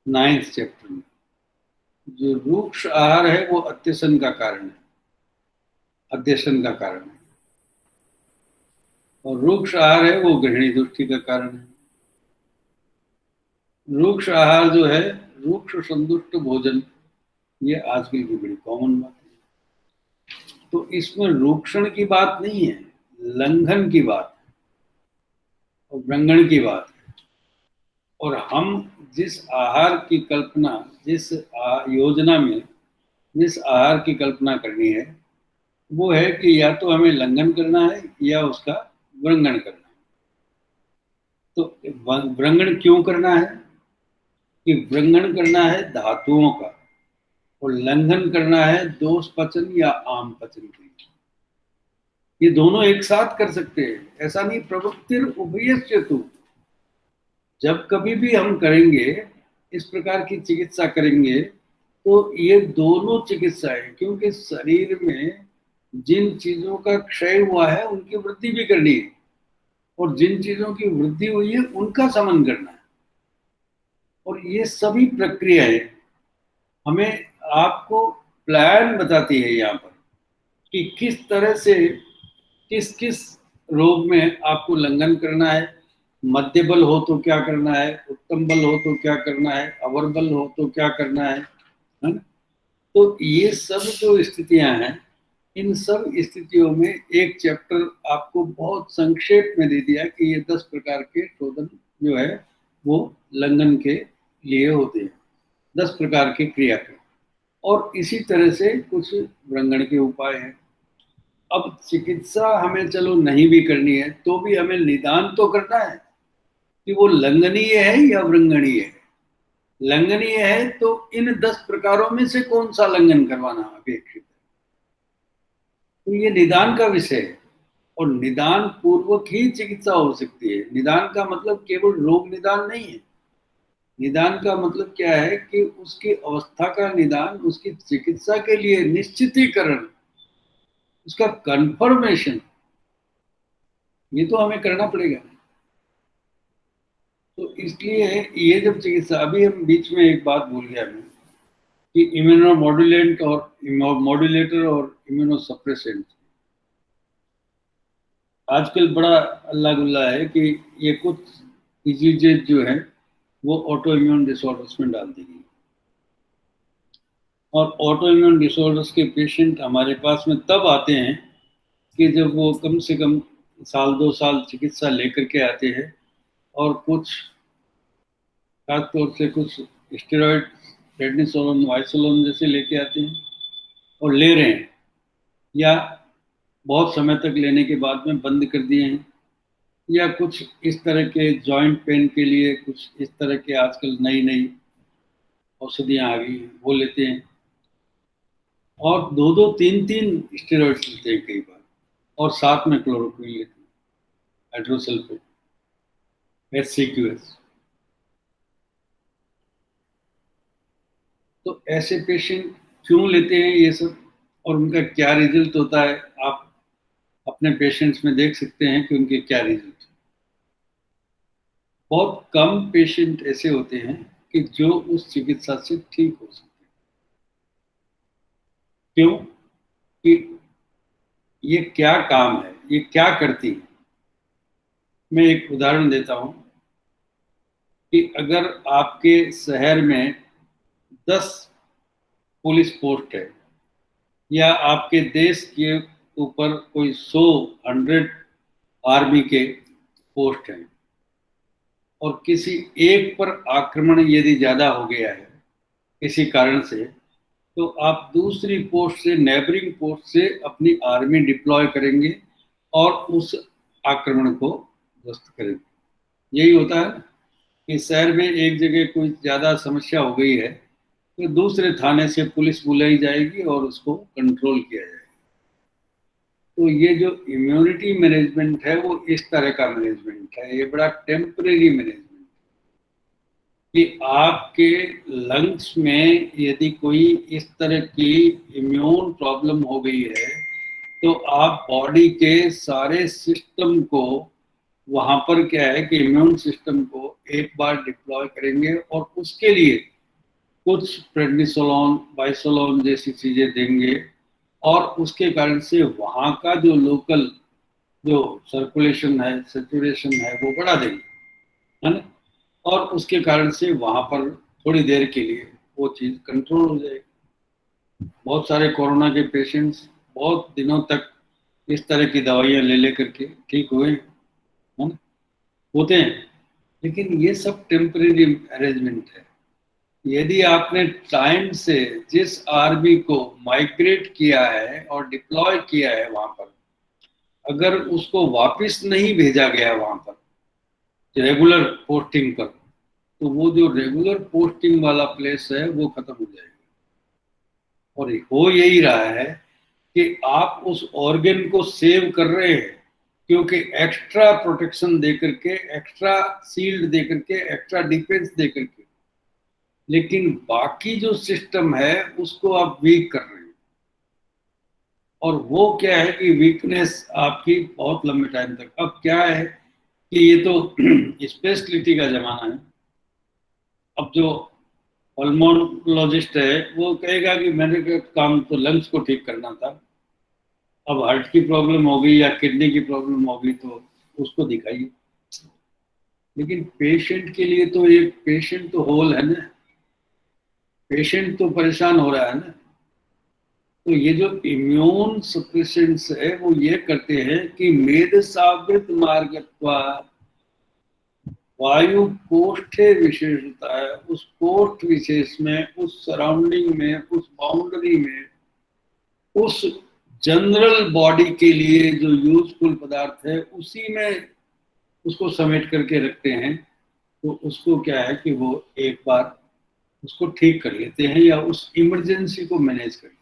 9th चैप्टर में। जो रूक्ष आहार है वो अत्यसन का कारण है, अध्यसन का कारण है, और रूक्ष आहार है वो गृहिणी दृष्टि का कारण है। रूक्ष आहार जो है, रूक्ष संतुष्ट भोजन, ये आजकल की बड़ी कॉमन बात है। तो इसमें रूक्षण की बात नहीं है, लंघन की बात है और वृंगण की बात है। और हम जिस आहार की कल्पना, जिस योजना में जिस आहार की कल्पना करनी है, वो है कि या तो हमें लंघन करना है या उसका वृंगण करना है। तो वृंगण क्यों करना है? कि वृंगण करना है धातुओं का और लंघन करना है दोष पचन या आम पचन के लिए। ये दोनों एक साथ कर सकते हैं, ऐसा नहीं। प्रवृत्तिर उभयश्चतु, जब कभी भी हम करेंगे इस प्रकार की चिकित्सा करेंगे तो ये दोनों चिकित्साएं, क्योंकि शरीर में जिन चीजों का क्षय हुआ है उनकी वृद्धि भी करनी है, और जिन चीजों की वृद्धि हुई है उनका समन करना है। और ये सभी प्रक्रियाएं हमें आपको प्लान बताती है यहाँ पर कि किस तरह से किस किस रोग में आपको लंघन करना है, मध्य बल हो तो क्या करना है, उत्तम बल हो तो क्या करना है, अवर बल हो तो क्या करना है ना। तो ये सब जो स्थितियां हैं, इन सब स्थितियों में एक चैप्टर आपको बहुत संक्षेप में दे दिया कि ये 10 प्रकार के शोधन जो है वो लंघन के लिए होते हैं, 10 प्रकार के क्रियाक्रम, और इसी तरह से कुछ वृंगण के उपाय हैं। अब चिकित्सा हमें चलो नहीं भी करनी है तो भी हमें निदान तो करना है कि वो लंघनीय है या वृंगणीय है। लंघनीय है तो इन 10 प्रकारों में से कौन सा लंघन करवाना अपेक्षित है, तो ये निदान का विषय है। और निदान पूर्वक ही चिकित्सा हो सकती है। निदान का मतलब केवल रोग निदान नहीं है। निदान का मतलब क्या है कि उसकी अवस्था का निदान, उसकी चिकित्सा के लिए निश्चितीकरण, उसका कंफर्मेशन, ये तो हमें करना पड़ेगा। तो इसलिए ये जब चिकित्सा, अभी हम बीच में एक बात भूल गया मैं कि इम्यूनोमॉड्यूलेंट और मॉड्यूलेटर और इम्यूनोसप्रेसेंट आजकल बड़ा अल्लाह गुल्ला है कि ये कुछ डिजीजेज जो है वो ऑटो इम्यून डिसऑर्डर्स में डाल दी गई। और ऑटो इम्यून डिसऑर्डर्स के पेशेंट हमारे पास में तब आते हैं कि जब वो कम से कम साल 2 साल चिकित्सा लेकर के आते हैं और कुछ खास तौर से कुछ स्टेरॉइड, प्रेडनिसोलोन, वाइसोलोन जैसे लेके आते हैं और ले रहे हैं, या बहुत समय तक लेने के बाद में बंद कर दिए हैं, या कुछ इस तरह के जॉइंट पेन के लिए कुछ इस तरह के आजकल नई नई औषधियाँ आ गई हैं, वो लेते हैं और 2-2, 3-3 स्टेरॉइड्स लेते हैं कई बार, और साथ में क्लोरोक्विन लेते हैं, हाइड्रोसल्फेट, HCQS। तो ऐसे पेशेंट क्यों लेते हैं ये सब और उनका क्या रिजल्ट होता है, आप अपने पेशेंट्स में देख सकते हैं कि उनके क्या रिजल्ट। बहुत कम पेशेंट ऐसे होते हैं कि जो उस चिकित्सा से ठीक हो सकते हैं। क्यों? कि ये क्या काम है, ये क्या करती है। मैं एक उदाहरण देता हूं कि अगर आपके शहर में 10 पुलिस पोस्ट है, या आपके देश के ऊपर कोई 100 आर्मी के पोस्ट हैं, और किसी एक पर आक्रमण यदि ज्यादा हो गया है किसी कारण से, तो आप दूसरी पोस्ट से, नेबरिंग पोस्ट से अपनी आर्मी डिप्लॉय करेंगे और उस आक्रमण को ध्वस्त करेंगे। यही होता है कि शहर में एक जगह कोई ज्यादा समस्या हो गई है तो दूसरे थाने से पुलिस बुलाई जाएगी और उसको कंट्रोल किया जाएगा। तो ये जो इम्यूनिटी मैनेजमेंट है वो इस तरह का मैनेजमेंट है, ये बड़ा टेम्परेरी मैनेजमेंट, कि आपके लंग्स में यदि कोई इस तरह की इम्यून प्रॉब्लम हो गई है तो आप बॉडी के सारे सिस्टम को, वहां पर क्या है कि इम्यून सिस्टम को एक बार डिप्लॉय करेंगे और उसके लिए कुछ प्रेडनिसोलोन, बाइसोलोन जैसी चीजें देंगे, और उसके कारण से वहां का जो लोकल जो सर्कुलेशन है, सेचुरेशन है, वो बढ़ा देंगे, है ना। और उसके कारण से वहां पर थोड़ी देर के लिए वो चीज कंट्रोल हो जाएगी। बहुत सारे कोरोना के पेशेंट्स बहुत दिनों तक इस तरह की दवाइयां ले लेकर के ठीक हुए, है ना, होते हैं। लेकिन ये सब टेम्परेरी अरेंजमेंट है। यदि आपने टाइम से जिस आर्मी को माइग्रेट किया है और डिप्लॉय किया है वहां पर, अगर उसको वापस नहीं भेजा गया वहां पर रेगुलर पोस्टिंग पर, तो वो जो रेगुलर पोस्टिंग वाला प्लेस है वो खत्म हो जाएगा। और हो यही रहा है कि आप उस ऑर्गन को सेव कर रहे हैं, क्योंकि एक्स्ट्रा प्रोटेक्शन दे करके, एक्स्ट्रा सील्ड दे करके, एक्स्ट्रा डिफेंस दे करके, लेकिन बाकी जो सिस्टम है उसको आप वीक कर रहे हैं। और वो क्या है कि वीकनेस आपकी बहुत लंबे टाइम तक, अब क्या है कि ये तो स्पेशलिटी का जमाना है। अब जो पल्मोनोलॉजिस्ट है वो कहेगा कि मैंने का काम तो लंग्स को ठीक करना था, अब हार्ट की प्रॉब्लम हो गई या किडनी की प्रॉब्लम हो गई तो उसको दिखाइए। लेकिन पेशेंट के लिए तो ये पेशेंट तो होल है ना, पेशेंट तो परेशान हो रहा है ना। तो ये जो इम्यून सप्रेसेंट्स है वो ये करते हैं कि मेद सावृत मार्गत्वा, वायु कोष्ठे विशेषता है, उस कोष्ठ विशेष में, उस सराउंडिंग में, उस बाउंड्री में, उस जनरल बॉडी के लिए जो यूजफुल पदार्थ है उसी में उसको समेट करके रखते हैं। तो उसको क्या है कि वो एक बार उसको ठीक कर लेते हैं या उस इमरजेंसी को मैनेज कर लेते हैं।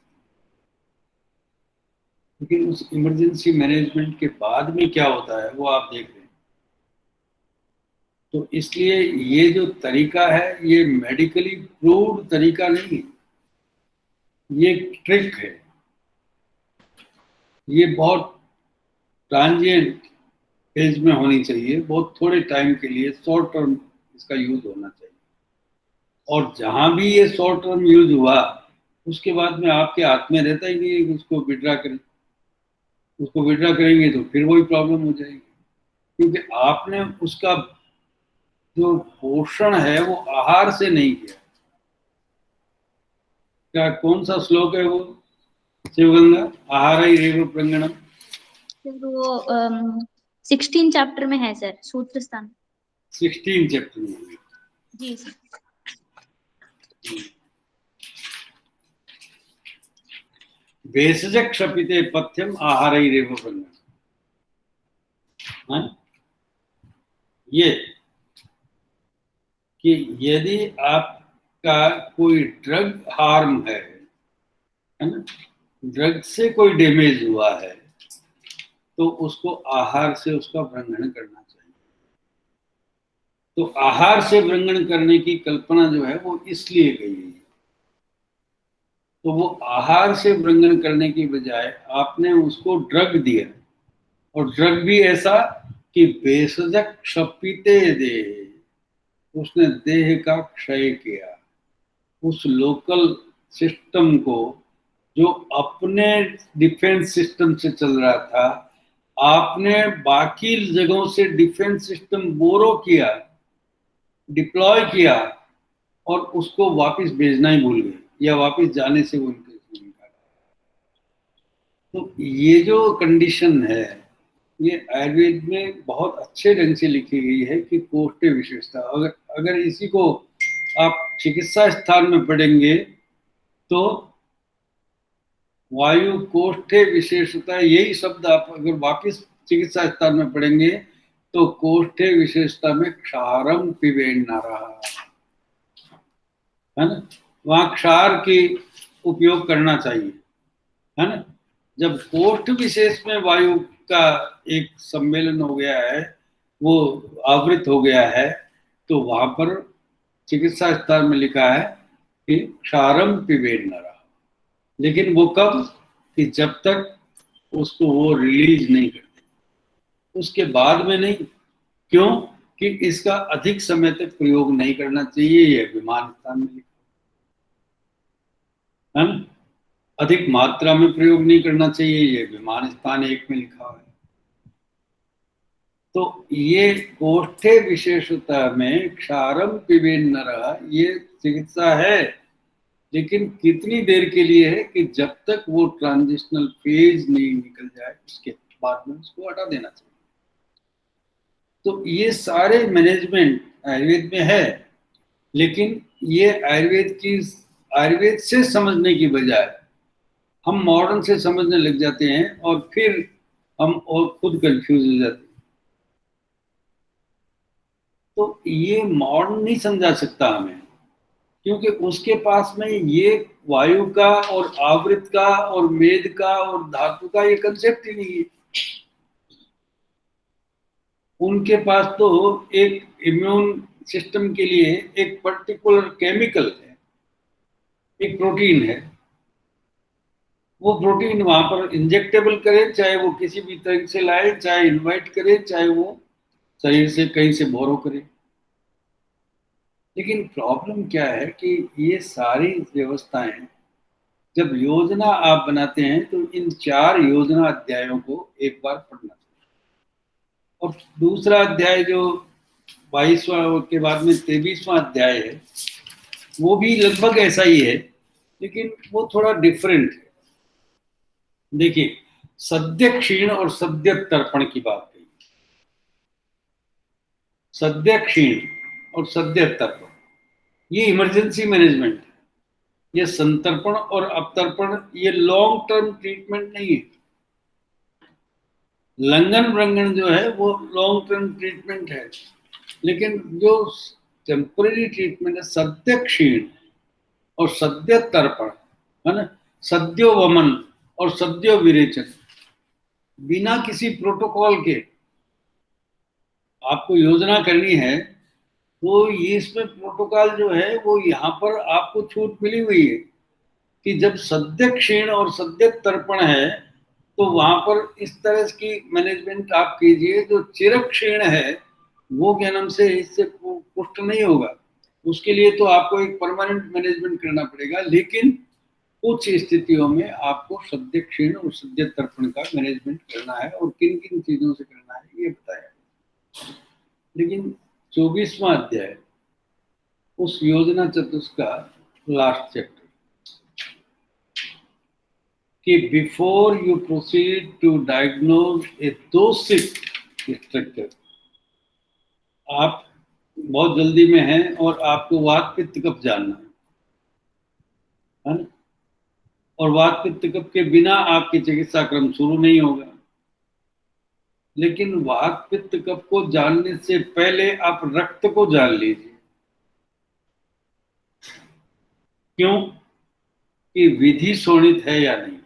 लेकिन उस इमरजेंसी मैनेजमेंट के बाद में क्या होता है वो आप देख रहे हैं। तो इसलिए ये जो तरीका है ये मेडिकली प्रूव्ड तरीका नहीं है, ये ट्रिक है। ये बहुत ट्रांजिएंट फेज में होनी चाहिए, बहुत थोड़े टाइम के लिए, शॉर्ट टर्म इसका यूज होना चाहिए। और जहां भी ये शॉर्ट टर्म यूज हुआ उसके बाद में आपके हाथ में रहता ही नहीं है कि उसको विड्रा करें। उसको विड्रा करेंगे तो फिर वही प्रॉब्लम हो जाएगी, क्योंकि आपने उसका जो पोषण है वो आहार से नहीं किया। का कौन सा श्लोक है वो शिवगंगा? आहार रेव प्रंगणम। सर वो 16 चैप्टर में है सर, सूत्र स्थान। 16 चैप्टर में है। जी सर। भेषज क्षपिते पथ्यम आहार रेव प्रंगणम। हाँ? ये कि यदि आपका कोई ड्रग हार्म है ना, ड्रग से कोई डैमेज हुआ है, तो उसको आहार से उसका व्रंगण करना चाहिए। तो आहार से व्रंगण करने की कल्पना जो है वो इसलिए गई है। तो वो आहार से व्रंगण करने की बजाय आपने उसको ड्रग दिया, और ड्रग भी ऐसा कि भेषजक क्षपिते देह, उसने देह का क्षय किया। उस लोकल सिस्टम को जो अपने डिफेंस सिस्टम से चल रहा था, आपने बाकी जगहों से डिफेंस सिस्टम बोरो किया, डिप्लॉय किया, और उसको वापस भेजना ही भूल गए, या वापस जाने से उनके तो ये जो कंडीशन है, ये आयुर्वेद में बहुत अच्छे ढंग से लिखी गई है कि कोष्ठे विशेषता। अगर अगर इसी को आप चिकित्सा स्थान में पढ़ेंगे तो वायु कोष्ठे विशेषता, यही शब्द आप अगर वापिस चिकित्सा स्थान में पढ़ेंगे तो कोष्ठे विशेषता में क्षारम पिबेन नारा, है ना, वहां क्षार की उपयोग करना चाहिए, है ना। जब कोष्ठ विशेष में वायु का एक सम्मेलन हो गया है, वो आवृत हो गया है, तो वहां पर चिकित्सा स्थान में लिखा है कि क्षारम पिबेन नारा। लेकिन वो कब? कि जब तक उसको वो रिलीज नहीं करते, उसके बाद में नहीं। क्यों? कि इसका अधिक समय तक प्रयोग नहीं करना चाहिए, यह विमान स्थान में लिखा है ना। अधिक मात्रा में प्रयोग नहीं करना चाहिए, यह विमान स्थान 1 में लिखा है। तो ये कोष्ठे विशेषता में क्षारम पिबेन नरः, ये चिकित्सा है, लेकिन कितनी देर के लिए है? कि जब तक वो ट्रांजिशनल फेज नहीं निकल जाए, उसके बाद में उसको हटा देना चाहिए। तो ये सारे मैनेजमेंट आयुर्वेद में है, लेकिन ये आयुर्वेद से समझने की बजाय हम मॉडर्न से समझने लग जाते हैं, और फिर हम और खुद कंफ्यूज हो जाते हैं। तो ये मॉडर्न नहीं समझा सकता हमें, क्योंकि उसके पास में ये वायु का और आवृत का और मेद का और धातु का ये कंसेप्ट ही नहीं है। उनके पास तो एक इम्यून सिस्टम के लिए एक पर्टिकुलर केमिकल है, एक प्रोटीन है। वो प्रोटीन वहां पर इंजेक्टेबल करे, चाहे वो किसी भी तरह से लाए, चाहे इन्वाइट करे, चाहे वो शरीर से कहीं से बोरो करे। लेकिन प्रॉब्लम क्या है कि ये सारी व्यवस्थाएं, जब योजना आप बनाते हैं तो इन 4 योजना अध्यायों को एक बार पढ़ना चाहिए। और दूसरा अध्याय जो 22वां के बाद में 23वां अध्याय है, वो भी लगभग ऐसा ही है, लेकिन वो थोड़ा डिफरेंट है। देखिए, सद्य क्षीण और सद्य तर्पण की बात कही। सद्य क्षीण और सद्य तर्पण, ये इमरजेंसी मैनेजमेंट है। ये संतर्पण और अपतर्पण ये लॉन्ग टर्म ट्रीटमेंट नहीं है। लंघन व्रंगन जो है वो लॉन्ग टर्म ट्रीटमेंट है, लेकिन जो टेम्पररी ट्रीटमेंट है, सद्य क्षीण और सद्य तर्पण, है ना, सद्यो वमन और सद्यो विरेचन, बिना किसी प्रोटोकॉल के आपको योजना करनी है, तो ये इसमें प्रोटोकॉल जो है वो यहाँ पर आपको छूट मिली हुई है कि जब सद्य क्षीण और सद्य तर्पण है, तो वहां पर इस तरह की मैनेजमेंट आप कीजिए। जो चिर क्षीण है वो क्या नाम से इससे पुष्ट नहीं होगा, उसके लिए तो आपको एक परमानेंट मैनेजमेंट करना पड़ेगा। लेकिन कुछ स्थितियों में आपको सद्य क्षीण और सद्य तर्पण का मैनेजमेंट करना है, और किन किन चीजों से करना है ये बताया। लेकिन 24वां अध्याय उस योजना चतुष्क का लास्ट चैप्टर, कि before you proceed to diagnose a दोषिक स्ट्रक्चर, आप बहुत जल्दी में हैं और आपको वात पित्त कफ जानना है ना? और वात पित्त कफ के बिना आपकी चिकित्सा क्रम शुरू नहीं होगा। लेकिन वात पित्त कफ को जानने से पहले आप रक्त को जान लीजिए। क्यों? कि विधि शोणित है या नहीं।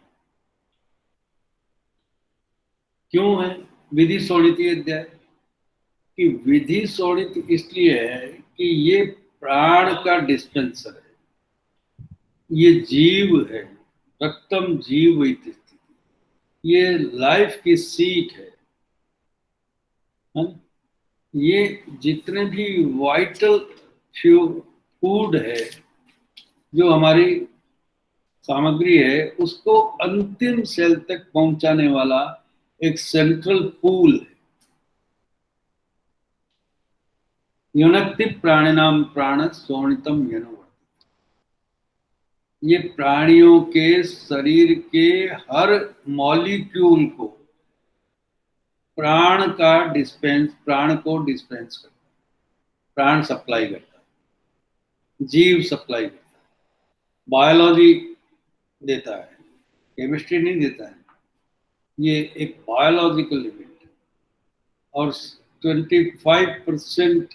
क्यों है विधि शोणित ये अध्याय? कि विधि शोणित इसलिए है कि ये प्राण का डिस्पेंसर है, ये जीव है, रक्तम जीव इति स्थिति, ये लाइफ की सीट है ना? ये जितने भी वाइटल फूड है, जो हमारी सामग्री है, उसको अंतिम सेल तक पहुंचाने वाला एक सेंट्रल पूल है। युनक्ति प्राणिनाम प्राण शोणितम यनो, ये प्राणियों के शरीर के हर मॉलिक्यूल को प्राण को डिस्पेंस करता है, प्राण सप्लाई करता है, जीव सप्लाई करता है, बायोलॉजी देता है, केमिस्ट्री नहीं देता है। ये एक बायोलॉजिकल इवेंट है। और 25%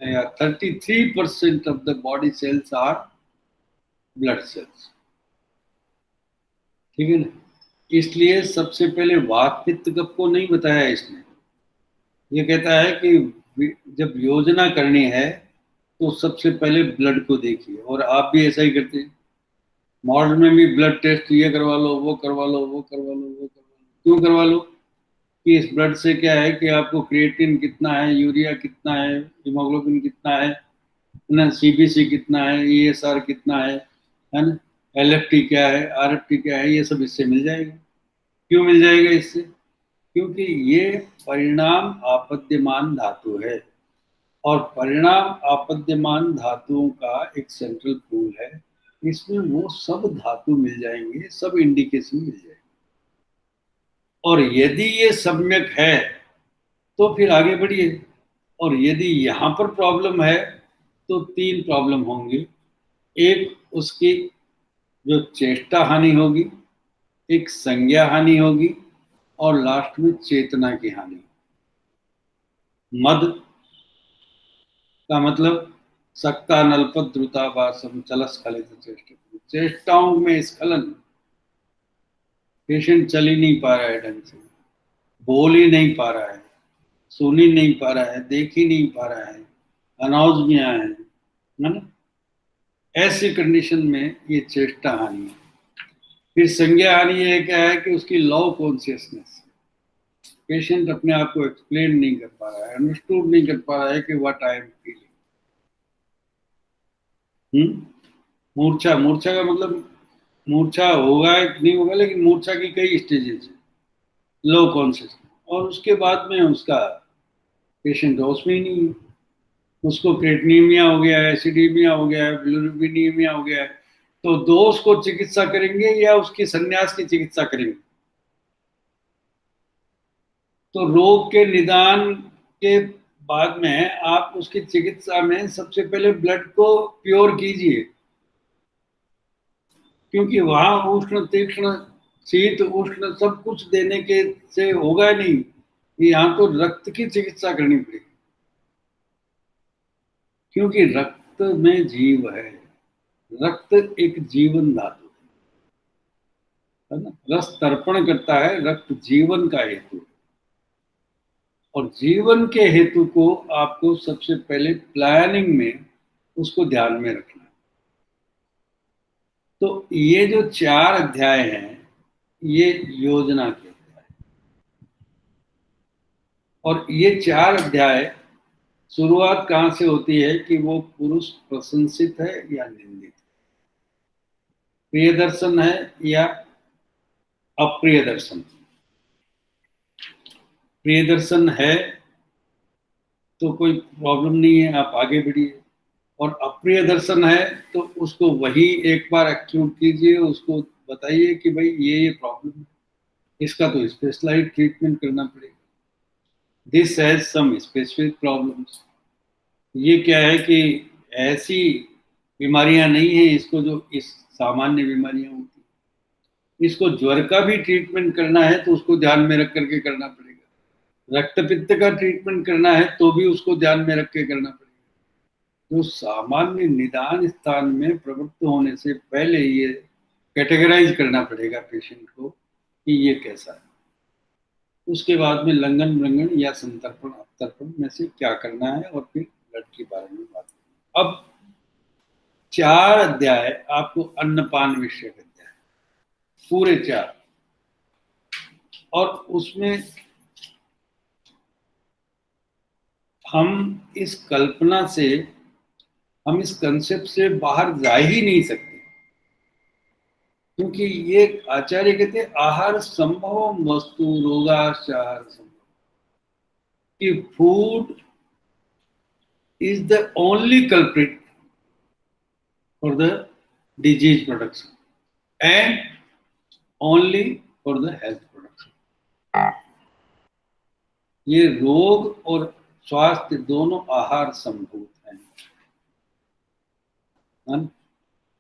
या 33% of the body cells are blood cells, ठीक है ना? इसलिए सबसे पहले वात पित्त कफ को नहीं बताया इसने। ये कहता है कि जब योजना करनी है तो सबसे पहले ब्लड को देखिए, और आप भी ऐसा ही करते हैं। मॉडर्न में भी ब्लड टेस्ट ये करवा लो, वो करवा लो, वो करवा लो, वो करवा लो। क्यों करवा लो? कि इस ब्लड से क्या है कि आपको क्रिएटिन कितना है, यूरिया कितना है, हीमोग्लोबिन कितना है ना, सीबीसी कितना है, ईएसआर कितना है ना, एलएफटी क्या है, आरएफटी क्या है, ये सब इससे मिल जाएगा। क्यों मिल जाएगा इससे? क्योंकि ये परिणाम आपद्यमान धातु है, और परिणाम आपद्यमान धातुओं का एक सेंट्रल पूल है। इसमें वो सब धातु मिल जाएंगे, सब इंडिकेशन मिल जाएंगे। और यदि ये सम्यक है तो फिर आगे बढ़िए। और यदि यहाँ पर प्रॉब्लम है तो 3 प्रॉब्लम होंगी। एक, उसकी जो चेष्टा हानि होगी, एक संज्ञा हानि होगी, और लास्ट में चेतना की हानि। मद का मतलब सक्ता नलपत द्रुताभासम चलस्खलित चेष्टा, चेष्टाओं में स्खलन। पेशेंट चल ही नहीं पा रहा है ढंग से, बोल ही नहीं पा रहा है, सुन ही नहीं पा रहा है, देख ही नहीं पा रहा है, अनाउंसमिया है ना? ऐसी कंडीशन में ये चेष्टा हानि है। फिर संज्ञा हानि ये क्या है कि उसकी लॉ कॉन्शियसनेस, पेशेंट अपने आप को एक्सप्लेन नहीं कर पा रहा है, अंडरस्टूड नहीं कर पा रहा है कि व्हाट आई एम फीलिंग। मूर्छा, मूर्छा का मतलब मूर्छा होगा नहीं होगा, लेकिन मूर्छा की कई स्टेजेस है। लो कॉन्शियस, और उसके बाद में उसका पेशेंट होश में ही नहीं है, उसको क्रेटनीमिया हो गया है, एसिडीमिया हो गया है, बिलिरुबिनीमिया हो गया है। तो दोष को चिकित्सा करेंगे या उसकी संन्यास की चिकित्सा करेंगे? तो रोग के निदान के बाद में आप उसकी चिकित्सा में सबसे पहले ब्लड को प्योर कीजिए, क्योंकि वहां उष्ण तीक्ष्ण शीत उष्ण सब कुछ देने के से होगा नहीं। यहाँ तो रक्त की चिकित्सा करनी पड़ेगी, क्योंकि रक्त में जीव है। रक्त एक जीवन धातु है ना? रस तर्पण करता है, रक्त जीवन का हेतु है। और जीवन के हेतु को आपको सबसे पहले प्लानिंग में उसको ध्यान में रखना है। तो ये जो 4 अध्याय हैं, ये योजना के अध्याय, और ये 4 अध्याय शुरुआत कहां से होती है कि वो पुरुष प्रशंसित है या निंदित, प्रिय दर्शन है या अप्रिय दर्शन। प्रिय दर्शन है तो कोई प्रॉब्लम नहीं है, आप आगे बढ़िए। और अप्रिय दर्शन है तो उसको वही एक बार एक्यूट कीजिए, उसको बताइए कि भाई ये प्रॉब्लम है, इसका तो स्पेशलाइज्ड ट्रीटमेंट करना पड़ेगा, this has some specific problems. ये क्या है कि ऐसी बीमारियां नहीं है इसको जो इस सामान्य बीमारियां होती हैं। इसको ज्वर का भी ट्रीटमेंट करना है तो उसको ध्यान में रख करके करना पड़ेगा, रक्त पित्त का ट्रीटमेंट करना है तो भी उसको ध्यान में रख के करना पड़ेगा। तो सामान्य निदान स्थान में प्रवृत्त होने से पहले ये कैटेगराइज करना पड़ेगा पेशेंट को कि ये कैसा है, उसके बाद में लंघन व्रंगन या संतर्पण अवतर्पण में से क्या करना है और फिर ब्लड के बारे में बात करना। अब 4 अध्याय आपको अन्नपान विषयक अध्याय, पूरे 4, और उसमें हम इस कल्पना से, हम इस कंसेप्ट से बाहर जा ही नहीं सकते, क्योंकि ये आचार्य कहते हैं आहार संभव वस्तु रोगाचार संभव, कि food is the only culprit for the disease production and only for the health production। ये रोग और स्वास्थ्य दोनों आहार संभूत हैं।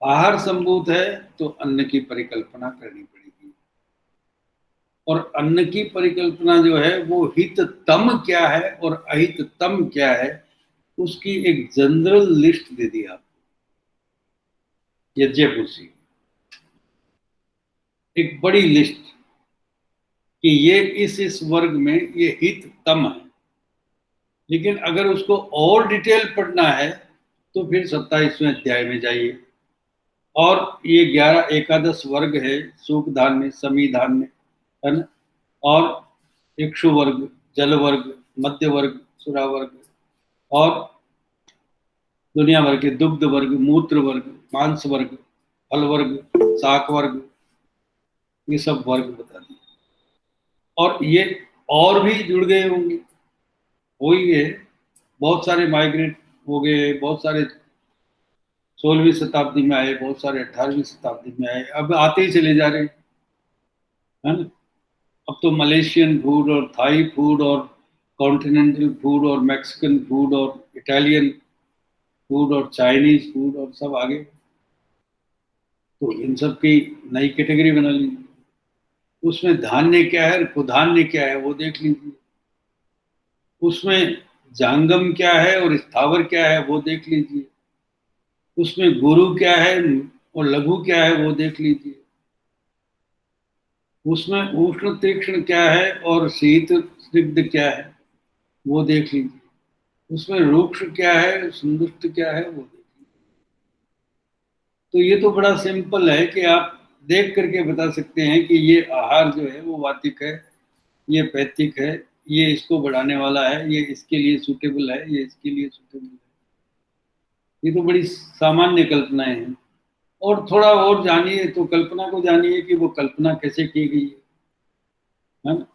आहार संभूत है तो अन्न की परिकल्पना करनी पड़ेगी, और अन्न की परिकल्पना जो है वो हिततम क्या है और अहिततम क्या है उसकी एक जनरल लिस्ट दे दी आपको यज्ञपुरुषी, एक बड़ी लिस्ट कि ये इस वर्ग में ये हिततम है। लेकिन अगर उसको और डिटेल पढ़ना है तो फिर 27वें अध्याय में जाइए, और ये 11 एकादश वर्ग है, सूख धान्य, समी धान्य, है ना, और इक्षु वर्ग, जल वर्ग, मध्य वर्ग, सुरा वर्ग, और दुनिया भर के दुग्ध वर्ग, मूत्र वर्ग, मांस वर्ग, फल वर्ग, शाक वर्ग, ये सब वर्ग बता दिए। और ये और भी जुड़ गए होंगे, हो ही गए, बहुत सारे माइग्रेट हो गए, बहुत सारे 16वीं शताब्दी में आए, बहुत सारे 18वीं शताब्दी में आए, अब आते ही चले जा रहे हैं, है ना। अब तो मलेशियन फूड और थाई फूड और कॉन्टिनेंटल फूड और मैक्सिकन फूड और इटालियन फूड और चाइनीज फूड और सब आगे, तो इन सब की नई कैटेगरी बना लीजिए। उसमें धान्य क्या है, कुधान्य क्या है वो देख लीजिए, उसमें जांगम क्या है और स्थावर क्या है वो देख लीजिए, उसमें गुरु क्या है और लघु क्या है वो देख लीजिए, उसमें उष्ण तीक्ष्ण क्या है और शीत स्निग्ध क्या है वो देख लीजिए, उसमें रुक्ष क्या है, संदुष्ट क्या है वो देख लीजिए। तो ये तो बड़ा सिंपल है कि आप देख करके बता सकते हैं कि ये आहार जो है वो वातिक है, ये पैथिक है, ये इसको बढ़ाने वाला है, ये इसके लिए सूटेबल है, ये इसके लिए सूटेबल है। ये तो बड़ी सामान्य कल्पनाएं हैं। और थोड़ा और जानिए तो कल्पना को जानिए कि वो कल्पना कैसे की गई है ना।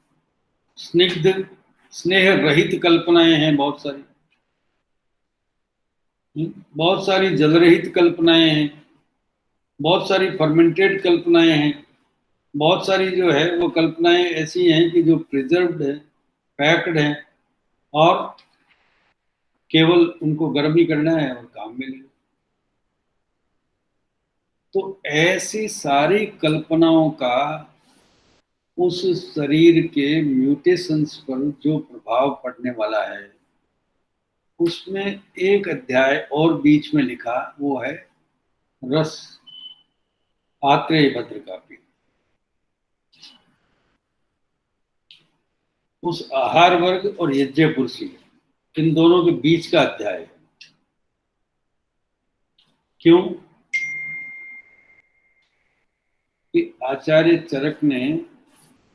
स्निग्ध स्नेह रहित कल्पनाएं हैं बहुत सारी, बहुत सारी जल रहित कल्पनाएं हैं, बहुत सारी फर्मेंटेड कल्पनाएं हैं, बहुत सारी जो है वो कल्पनाएं ऐसी हैं कि जो प्रिजर्व्ड है, पैक्ड है, और केवल उनको गर्म ही करना है और काम में लेना। तो ऐसी सारी कल्पनाओं का उस शरीर के म्यूटेशंस पर जो प्रभाव पड़ने वाला है, उसमें एक अध्याय और बीच में लिखा, वो है रस आत्रेय भद्र काव्य। उस आहार वर्ग और यज्ञपुरुषी, इन दोनों के बीच का अध्याय है। क्यों कि आचार्य चरक ने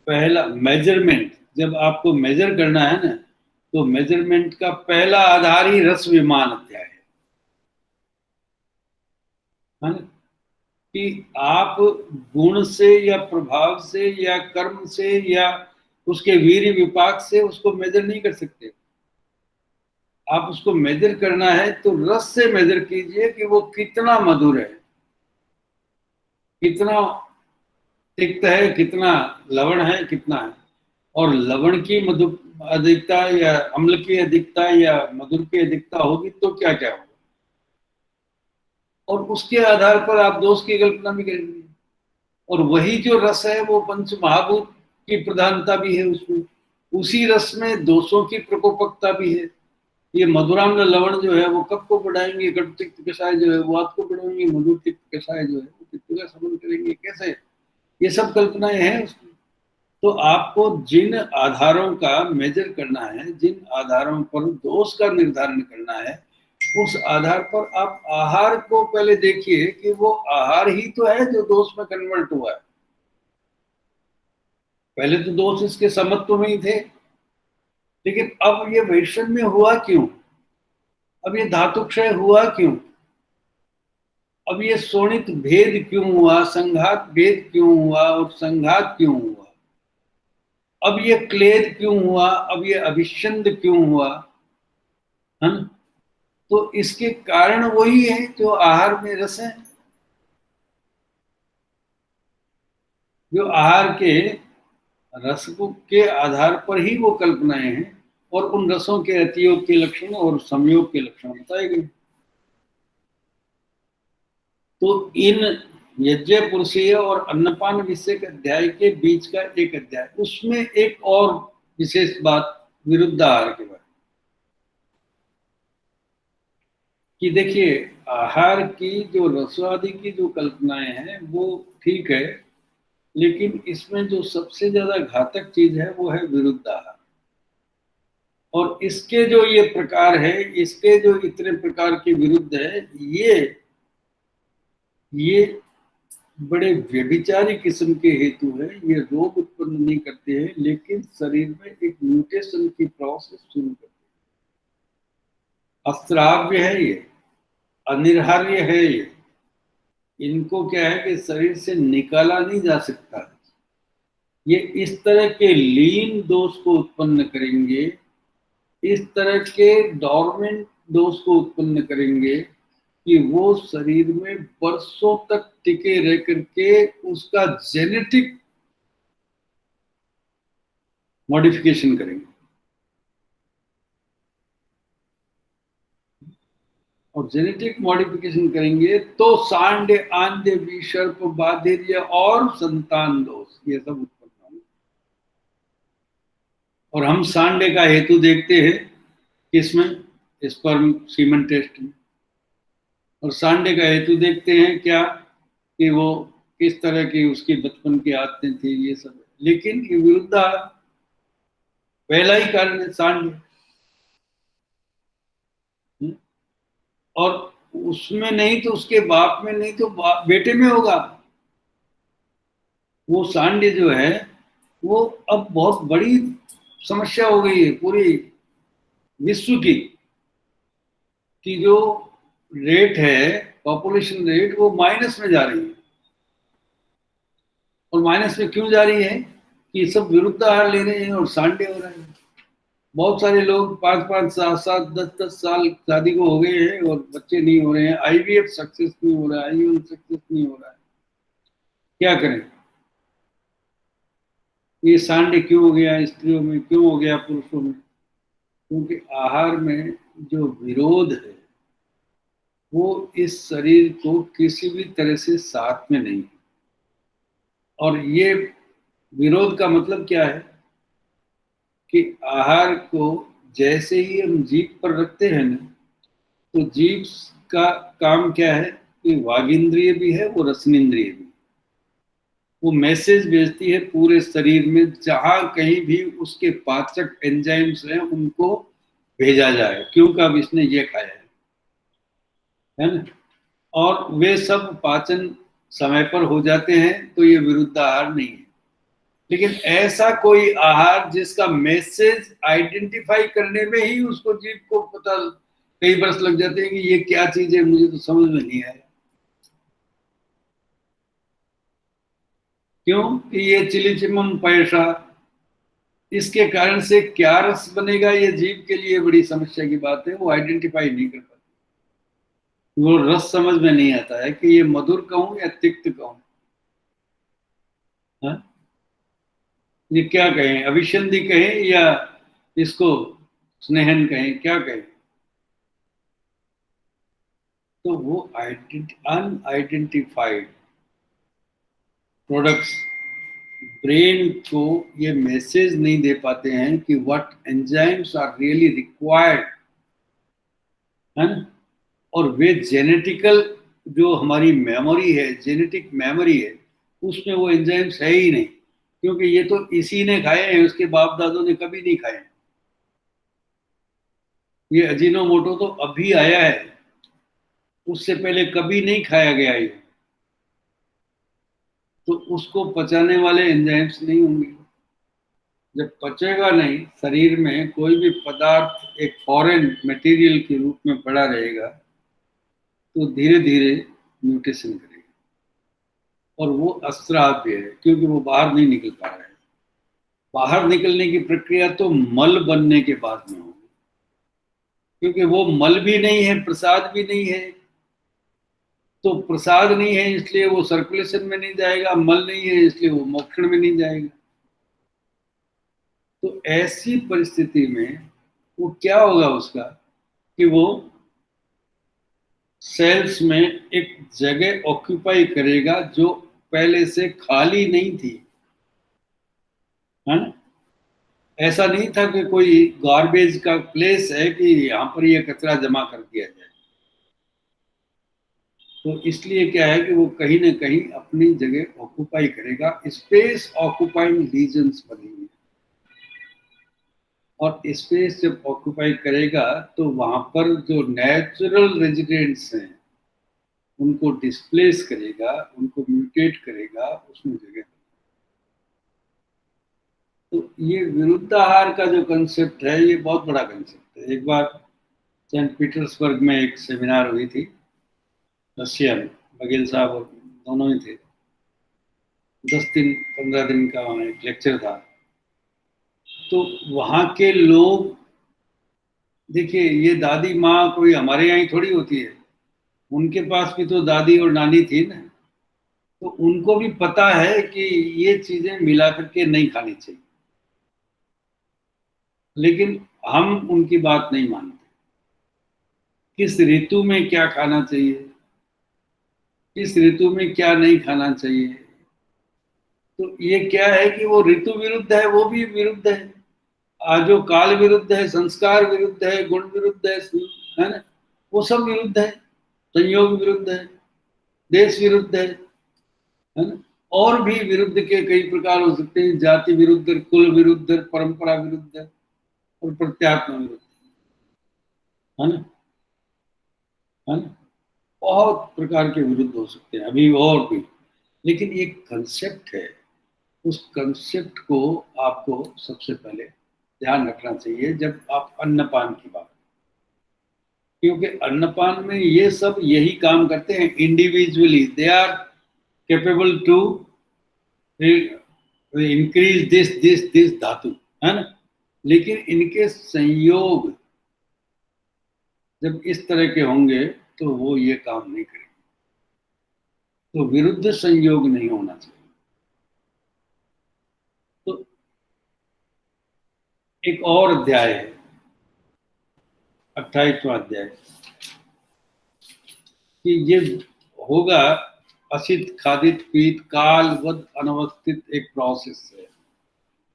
पहला मेजरमेंट, जब आपको मेजर करना है ना, तो मेजरमेंट का पहला आधार ही रस विमान अध्याय है ना, कि आप गुण से या प्रभाव से या कर्म से या उसके वीर्य विपाक से उसको मेजर नहीं कर सकते। आप उसको मेजर करना है तो रस से मेजर कीजिए कि वो कितना मधुर है, कितना तिक्त है कितना, लवण है कितना है, और लवण की मधु अधिकता या अम्ल की अधिकता या मधुर की अधिकता होगी तो क्या क्या होगा, और उसके आधार पर आप दोष की कल्पना भी करेंगे। और वही जो रस है वो पंच महाभूत की प्रधानता भी है उसमें, उसी रस में दोषों की प्रकोपकता भी है। ये मधुराम्ल लवण जो है वो कफ को बढ़ाएंगे, कटु तिक्त कषाय जो है वो वात को बढ़ाएंगे, मधुर तिक्त कषाय जो है वो पित्त का शमन करेंगे। कैसे, ये सब कल्पनाएं हैं उसमें। तो आपको जिन आधारों का मेजर करना है, जिन आधारों पर दोष का निर्धारण करना है, उस आधार पर आप आहार को पहले देखिए कि वो आहार ही तो है जो दोष में कन्वर्ट हुआ है। पहले तो दोष इसके समत्व में ही थे, लेकिन अब ये वैषम्य हुआ क्यों, अब ये धातु क्षय हुआ क्यों, अब ये शोणित भेद क्यों हुआ, संघात भेद क्यों हुआ और संघात क्यों हुआ, अब ये क्लेद क्यों हुआ, अब ये अभिषंद क्यों हुआ, है ना? तो इसके कारण वही है जो आहार में रस है, जो आहार के रस के आधार पर ही वो कल्पनाएं हैं, और उन रसों के अतियोग के लक्षण और संयोग के लक्षण बताए गए। तो इन यज्ञ पुरुषीय और अन्नपान विषय अध्याय के बीच का एक अध्याय, उसमें एक और विशेष बात विरुद्ध आहार के बारे में कि देखिए, आहार की जो रसवादी की जो कल्पनाएं हैं वो ठीक है, लेकिन इसमें जो सबसे ज्यादा घातक चीज है वो है विरुद्ध आहार। और इसके जो ये प्रकार है, इसके जो इतने प्रकार के विरुद्ध है, ये बड़े व्यभिचारी किस्म के हेतु है। ये रोग उत्पन्न नहीं करते हैं, लेकिन शरीर में एक म्यूटेशन की प्रोसेस शुरू करते हैं। अस्त्राव्य है ये, अनिर्हार्य है ये, इनको क्या है कि शरीर से निकाला नहीं जा सकता। ये इस तरह के लीन दोष को उत्पन्न करेंगे, इस तरह के डोरमेंट दोष को उत्पन्न करेंगे कि वो शरीर में बरसों तक टिके रह करके उसका जेनेटिक मॉडिफिकेशन करेंगे। और जेनेटिक मॉडिफिकेशन करेंगे तो सांड आंध्य विसर्प बाधिर्य और संतान दोष ये सब उत्पन्न होंगे। और हम सांडे का हेतु देखते हैं किसमें, स्पर्म सीमन टेस्ट में। और सांडे का हेतु देखते हैं क्या, कि वो किस तरह की उसकी बचपन की आदतें थी, ये सब। लेकिन ये विरुद्ध पहला ही कारण है सांड। और उसमें नहीं तो उसके बाप में, नहीं तो बेटे में होगा। वो सांड जो है वो अब बहुत बड़ी समस्या हो गई है पूरी विश्व की, कि जो रेट है, पॉपुलेशन रेट, वो माइनस में जा रही है। और माइनस में क्यों जा रही है, कि सब विरुद्ध आहार ले रहे हैं और सांडे हो रहे हैं। बहुत सारे लोग 5-5, 7-7, 10-10 साल शादी को हो गए हैं और बच्चे नहीं हो रहे हैं, आईवीएफ सक्सेस नहीं हो रहा है, आईवीएफ सक्सेस नहीं हो रहा है। क्या करें, ये सांडे क्यों हो गया स्त्रियों में, क्यों हो गया पुरुषों में? क्योंकि आहार में जो विरोध है वो इस शरीर को किसी भी तरह से साथ में नहीं। और ये विरोध का मतलब क्या है, कि आहार को जैसे ही हम जीभ पर रखते हैं ना, तो जीभ का काम क्या है, कि वागिंद्रिय भी है, वो रसनेन्द्रिय भी। वो मैसेज भेजती है पूरे शरीर में, जहां कहीं भी उसके पाचक एंजाइम्स हैं उनको भेजा जाए, क्योंकि अब इसने ये खाया है ना। और वे सब पाचन समय पर हो जाते हैं, तो ये विरुद्ध आहार नहीं है। लेकिन ऐसा कोई आहार जिसका मैसेज आइडेंटिफाई करने में ही उसको जीभ को पता कई बरस लग जाते हैं कि ये क्या चीज है, मुझे तो समझ में नहीं आया। क्यों, कि ये चिलिचिमम पैसा, इसके कारण से क्या रस बनेगा, ये जीभ के लिए बड़ी समस्या की बात है। वो आइडेंटिफाई नहीं कर पाते, वो रस समझ में नहीं आता है कि ये मधुर कहूं या तिक्त कहूं। हाँ? ये क्या कहें, अभिसंधि कहें या इसको स्नेहन कहें, क्या कहें? तो वो अनआइडेंटिफाइड प्रोडक्ट्स ब्रेन को ये मैसेज नहीं दे पाते हैं कि what enzymes are really required, है ना? और वे जेनेटिकल जो हमारी मेमोरी है, जेनेटिक मेमोरी है, उसमें वो एंजाइम्स है ही नहीं, क्योंकि ये तो इसी ने खाए हैं, उसके बाप दादों ने कभी नहीं खाए। ये अजीनोमोटो तो अभी आया है, उससे पहले कभी नहीं खाया गया ये, तो उसको पचाने वाले एंजाइम्स नहीं होंगे। जब पचेगा नहीं, शरीर में कोई भी पदार्थ एक फॉरेन मटेरियल के रूप में पड़ा रहेगा, तो धीरे धीरे म्यूटेशन करेगा, और वो अस्त्राव्य है, क्योंकि वो बाहर नहीं निकल पा रहा है। बाहर निकलने की प्रक्रिया तो मल बनने के बाद में होगी, क्योंकि वो मल भी नहीं है, प्रसाद भी नहीं है। तो प्रसाद नहीं है इसलिए वो सर्कुलेशन में नहीं जाएगा, मल नहीं है इसलिए वो मोक्षण में नहीं जाएगा। तो ऐसी परिस्थिति में वो क्या होगा उसका, कि वो सेल्स में एक जगह ऑक्यूपाई करेगा जो पहले से खाली नहीं थी, है ना? ऐसा नहीं था कि कोई गार्बेज का प्लेस है कि यहाँ पर ये कचरा जमा कर दिया जाए। तो इसलिए क्या है कि वो कहीं ना कहीं अपनी जगह ऑक्यूपाई करेगा, स्पेस ऑक्यूपाइंग रीजन्स बनेंगे, और स्पेस जब ऑक्यूपाई करेगा तो वहां पर जो नेचुरल रेजिडेंट्स हैं उनको डिस्प्लेस करेगा, उनको म्यूटेट करेगा, उसमें जगह। तो ये विरुद्धाहार का जो कंसेप्ट है, ये बहुत बड़ा कंसेप्ट है। एक बार सेंट पीटर्सबर्ग में एक सेमिनार हुई थी, रशिया में, बघेल साहब और दोनों ही थे। 10 दिन 15 दिन का वहाँ एक लेक्चर था। तो वहाँ के लोग, देखिए ये दादी माँ कोई हमारे यहाँ ही थोड़ी होती है, उनके पास भी तो दादी और नानी थी ना, तो उनको भी पता है कि ये चीजें मिला करके नहीं खानी चाहिए, लेकिन हम उनकी बात नहीं मानते। किस ऋतु में क्या खाना चाहिए, किस ऋतु में क्या नहीं खाना चाहिए, तो ये क्या है कि वो ऋतु विरुद्ध है, वो भी विरुद्ध है। आज जो काल विरुद्ध है, संस्कार विरुद्ध है, गुण विरुद्ध है ना? वो सब विरुद्ध है, संयोग विरुद्ध है, देश विरुद्ध है ना? और भी विरुद्ध के कई प्रकार हो सकते हैं, जाति विरुद्ध, कुल विरुद्ध, परंपरा विरुद्ध और प्रत्यात्म विरुद्ध, है ना? है ना? बहुत प्रकार के विरुद्ध हो सकते हैं अभी और भी, लेकिन एक कंसेप्ट है, उस कंसेप्ट को आपको सबसे पहले ध्यान रखना चाहिए जब आप अन्नपान की बात, क्योंकि अन्नपान में ये सब यही काम करते हैं। Individually they are capable to increase this धातु, है ना? लेकिन इनके संयोग जब इस तरह के होंगे तो वो ये काम नहीं करेंगे। तो विरुद्ध संयोग नहीं होना चाहिए। तो एक और अध्याय है, 28वां अध्याय, कि ये होगा असित खादित पीत कालवद अनवस्थित एक प्रोसेस है,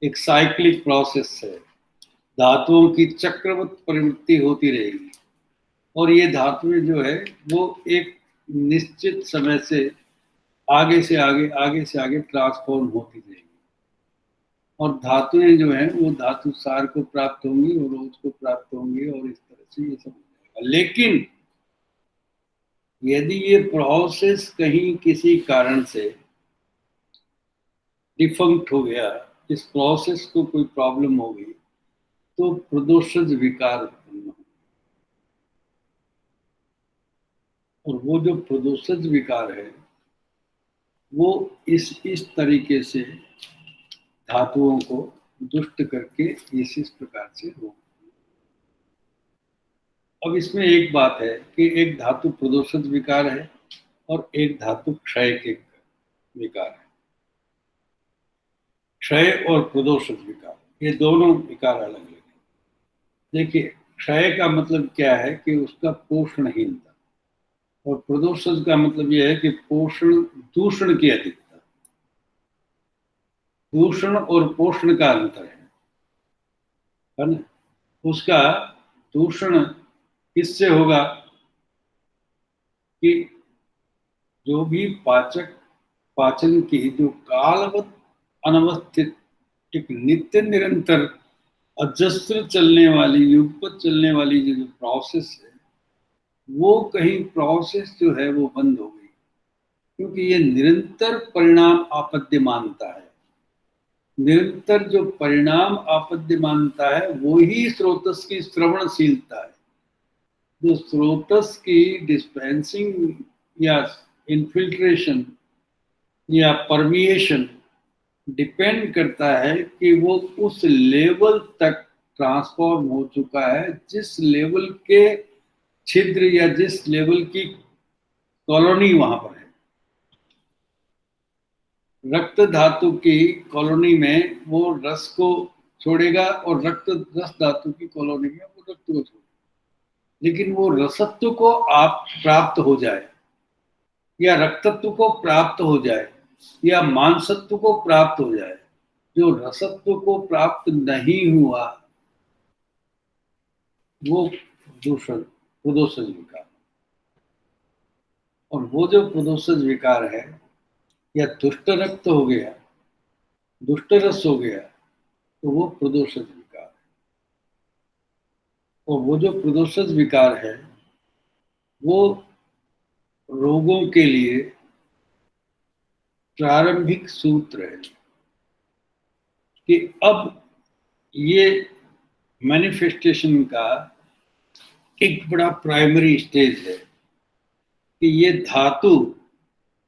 एक साइक्लिक प्रोसेस है। धातुओं की चक्रवत प्रवृत्ति होती रहेगी, और ये धातुएं जो है वो एक निश्चित समय से आगे से आगे, आगे से आगे ट्रांसफॉर्म होती रहेगी, और धातुएं जो हैं वो धातु सार को प्राप्त होंगी और रोज को प्राप्त होंगी, और इस तरह से ये सब हो जाएगा। लेकिन यदि ये प्रोसेस कहीं किसी कारण से डिफंक्ट हो गया, इस प्रोसेस को कोई प्रॉब्लम हो गई, तो प्रदोषज विकार उत्पन्न हो, और वो जो प्रदोषज विकार है वो इस तरीके से धातुओं को दुष्ट करके इस प्रकार से रोक। अब इसमें एक बात है कि एक धातु प्रदोषज विकार है और एक धातु क्षय के विकार है। क्षय और प्रदोषज विकार, ये दोनों विकार अलग अलग है। देखिए, क्षय का मतलब क्या है कि उसका पोषणहीनता, और प्रदोषज का मतलब यह है कि पोषण, दूषण की अधिकता। दूषण और पोषण का अंतर है ना। उसका दूषण किससे होगा कि जो भी पाचन की जो कालवत अनवस्थित एक नित्य निरंतर अजस्त्र चलने वाली, युगपत चलने वाली जो प्रोसेस है, वो कहीं प्रोसेस जो है वो बंद हो गई, क्योंकि ये निरंतर परिणाम आपत्ति मानता है। निरंतर जो परिणाम आपत्ति मानता है वो ही स्रोतस की श्रवणशीलता है। जो स्रोतस की डिस्पेंसिंग या इन्फिल्ट्रेशन या परमिएशन डिपेंड करता है कि वो उस लेवल तक ट्रांसफॉर्म हो चुका है जिस लेवल के छिद्र या जिस लेवल की कॉलोनी वहां पर है। रक्त धातु की कॉलोनी में वो रस को छोड़ेगा और रस धातु की कॉलोनी में वो रक्त को छोड़ेगा। लेकिन वो रसत्व को आप प्राप्त हो जाए या रक्तत्व को प्राप्त हो जाए या मांसत्व को प्राप्त हो जाए, जो रसत्व को प्राप्त नहीं हुआ वो प्रदोषज विकार। और वो जो प्रदोषज विकार है, या दुष्ट रक्त हो गया, दुष्ट रस हो गया, तो वो प्रदोषज विकार है। और वो जो प्रदोषज विकार है वो रोगों के लिए प्रारंभिक सूत्र है कि अब ये मैनिफेस्टेशन का एक बड़ा प्राइमरी स्टेज है कि ये धातु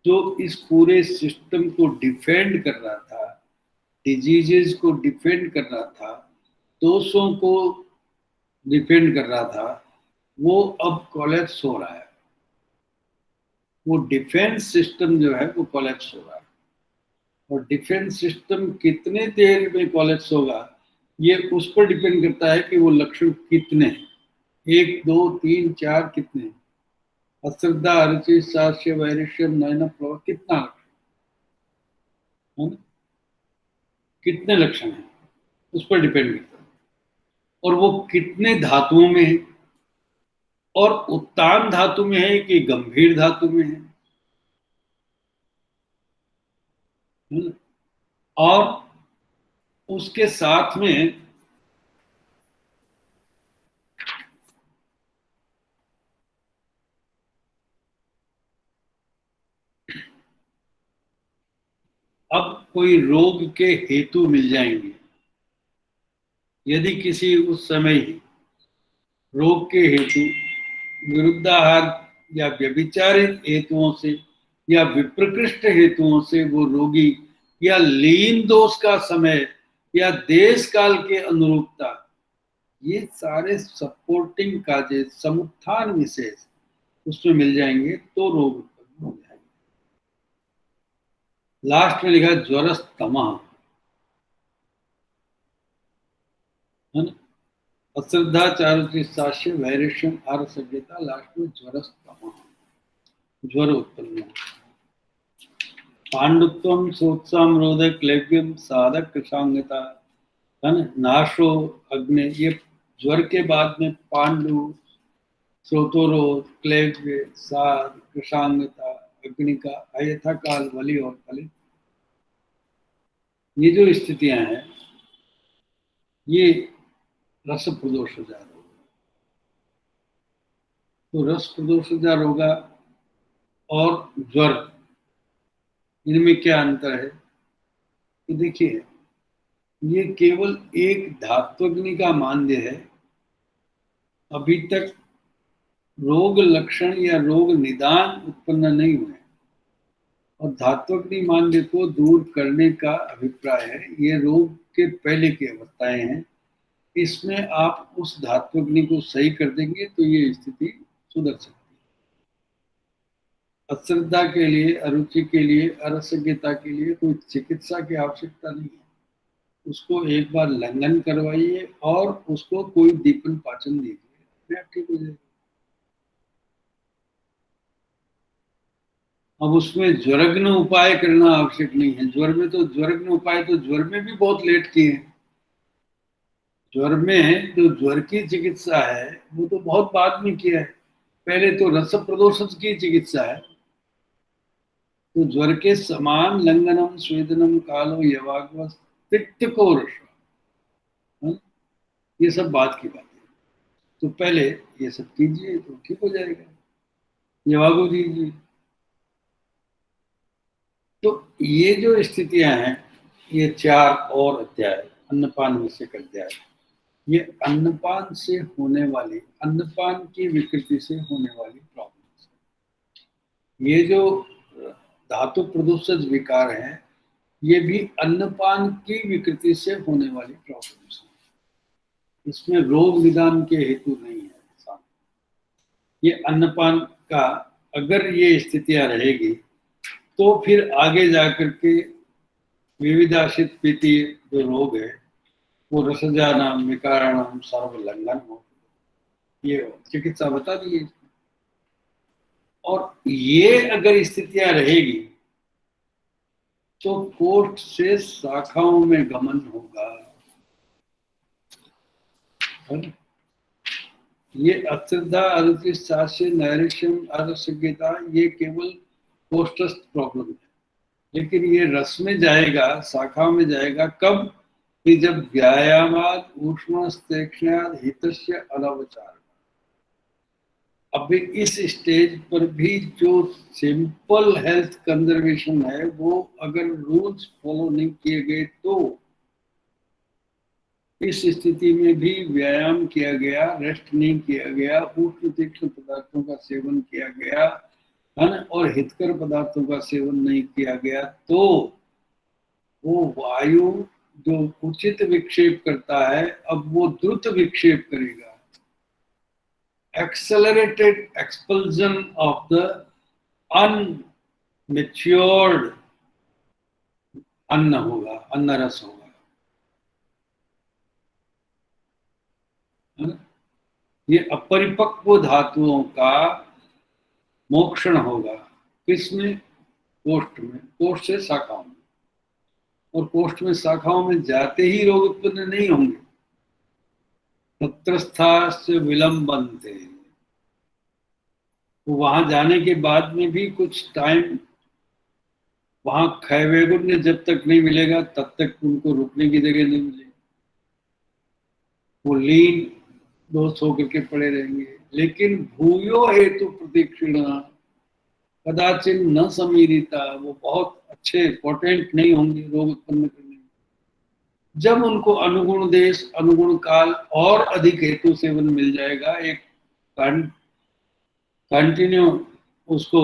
जो इस पूरे सिस्टम को डिफेंड कर रहा था, डिजीजेस को डिफेंड कर रहा था, दोषों को डिफेंड कर रहा था, वो अब कोलैप्स हो रहा है। वो डिफेंस सिस्टम जो है वो कोलैप्स हो रहा है। और डिफेंस सिस्टम कितने देर में कोलैप्स होगा ये उस पर डिपेंड करता है कि वो लक्षण कितने हैं, 1 2 3 4 कितने, अश्रद्धा, अरुचि, सास्य, वैरिष्यम, नयन, प्लव, कितना है ना, कितने लक्षण हैं उस पर डिपेंड करता है। और वो कितने धातुओं में है, और उत्तान धातु में है कि गंभीर धातु में है ना? और उसके साथ में अब कोई रोग के हेतु मिल जाएंगे। यदि किसी उस समय ही रोग के हेतु विरुद्धाहार या व्यभिचारित हेतुओं से या विप्रकृष्ट हेतुओं से वो रोगी, या लीन दोष का समय, या देश काल के अनुरूपता, ये सारे सपोर्टिंग काजेज, समुत्थान विशेष उसमें मिल जाएंगे तो रोग उत्पन्न हो जाएंगे। लास्ट में लिखा ज्वरस्तमः, है ना, अश्रद्धा, चारुचि, सास्य, वैरिष्यम, आरसज्ञता, लास्ट में ज्वरस्तमः, ज्वर उत्पन्न हो। पांडुत्वम, सोत्साम, रोधक, क्लैव्यम, साधक, कृशांगता, है ना, नाशो, अग्नि, ये ज्वर के बाद में पांडु, श्रोतोरोध, क्लैव्य, साध, कृशांगता, अग्निका, अयथा काल, वली और फलित, ये जो स्थितियां हैं ये रस प्रदोषजार होगा। तो रस प्रदोषजार होगा और ज्वर, इनमें क्या अंतर है कि देखिए, ये केवल एक धात्वग्नि का मान्य है। अभी तक रोग लक्षण या रोग निदान उत्पन्न नहीं हुए, और धात्वग्नि मान्य को दूर करने का अभिप्राय है। ये रोग के पहले की अवस्थाएं हैं, इसमें आप उस धात्वग्नि को सही कर देंगे तो ये स्थिति सुधर सकती है। अश्रद्धा के लिए, अरुचि के लिए, अरसज्ञता के लिए कोई चिकित्सा की आवश्यकता नहीं है। उसको एक बार लंघन करवाइए और उसको कोई दीपन पाचन दीजिए, अपने आप ठीक हो जाएगा। अब उसमें ज्वरग्न उपाय करना आवश्यक नहीं है। ज्वर में तो ज्वरग्न उपाय तो ज्वर में भी बहुत लेट किए हैं। ज्वर में जो ज्वर की चिकित्सा है वो तो बहुत बाद में किया है। पहले तो रस प्रदोषण की चिकित्सा है। तो ज्वर के समान लंघनम स्वेदनम कालो यवाग्व तिक्त को रस, ये सब बात की बात है। तो पहले ये सब कीजिए तो ठीक हो जाएगा। यवागो दीजिए। तो ये जो स्थितियां हैं, ये 4 और अध्याय, अन्नपान विषयक अध्याय, ये अन्नपान से होने वाली, अन्नपान की विकृति से होने वाली प्रॉब्लम्स। ये जो धातु प्रदूषक विकार हैं, ये भी अन्नपान की विकृति से होने वाली प्रॉब्लम्स हैं। इसमें रोग निदान के हेतु नहीं है। ये अन्नपान का अगर ये स्थितियां रहेगी तो फिर आगे जाकर के विविधाशित पीति जो रोग है वो रसजानाम विकाराणाम सर्वलंघन हो, ये चिकित्सा बता दी है। और ये अगर स्थितियां रहेगी तो कोष्ठ से शाखाओं में गमन होगा। ये अश्रद्धा, अरुचिशास्य, नैरिश्यम, अरसज्ञता, ये केवल कोष्ठस्थ प्रॉब्लम है। लेकिन ये रस में जाएगा, शाखा में जाएगा कब? कि जब व्यायामाद ऊष्मस्तेक्षणाद हितस्य अनवचार। अभी इस स्टेज पर भी जो सिंपल हेल्थ कंजर्वेशन है वो अगर रूल्स फॉलो नहीं किए गए तो इस स्थिति में भी व्यायाम किया गया, रेस्ट नहीं किया गया, उष्ण तीक्ष्ण पदार्थों का सेवन किया गया है ना, और हितकर पदार्थों का सेवन नहीं किया गया तो वो वायु जो उचित विक्षेप करता है अब वो द्रुत विक्षेप करेगा। एक्सेलरेटेड एक्सपल्जन ऑफ द अनमेच्योर्ड अन्न होगा, अन्न रस होगा, है ना? ये अपरिपक्व धातुओं का मोक्षण होगा। किसमें? कोष्ठ में। कोष्ठ से शाखाओं में। और कोष्ठ में शाखाओं में जाते ही रोग उत्पन्न नहीं होंगे। तत्रस्थास्य विलंबन्ते, तो वहां जाने के बाद में भी कुछ टाइम वहां क्षयवैगुण्य जब तक नहीं मिलेगा तब तक उनको रुकने की जगह नहीं मिलेगी। वो लीन दोष होकर के पड़े रहेंगे। लेकिन भूयो हेतु प्रतीक्षिणा कदाचित न समीरिता, वो बहुत अच्छे पोटेंट नहीं होंगे रोग उत्पन्न करने में। जब उनको अनुगुण देश, अनुगुण काल और अधिक हेतु सेवन मिल जाएगा, एक कंटिन्यू उसको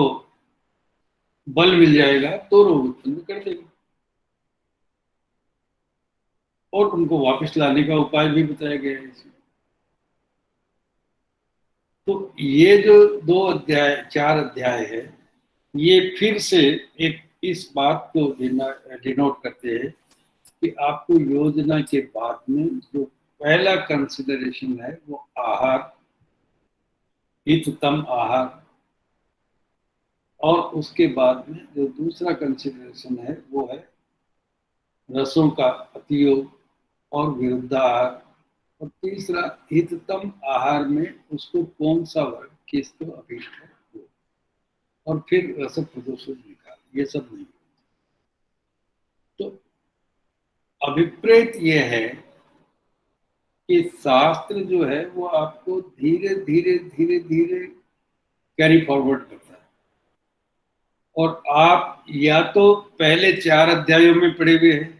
बल मिल जाएगा तो रोग उत्पन्न कर देगा। और उनको वापस लाने का उपाय भी बताया गया है इसमें। तो ये जो 2 अध्याय 4 अध्याय है, ये फिर से एक इस बात को डिनोट करते हैं कि आपको योजना के बाद में जो पहला कंसिडरेशन है वो आहार, हिततम आहार, और उसके बाद में जो दूसरा कंसिडरेशन है वो है रसों का अतियोग और विरुद्धाहार, और तीसरा हिततम आहार में उसको कौन सा वर्ग किसको अभीष्ट है वो, और फिर रस प्रदोषण निकाल, ये सब नहीं। तो अभिप्रेत ये है कि शास्त्र जो है वो आपको धीरे धीरे धीरे धीरे कैरी फॉरवर्ड करता है। और आप या तो पहले 4 अध्यायों में पढ़े हुए हैं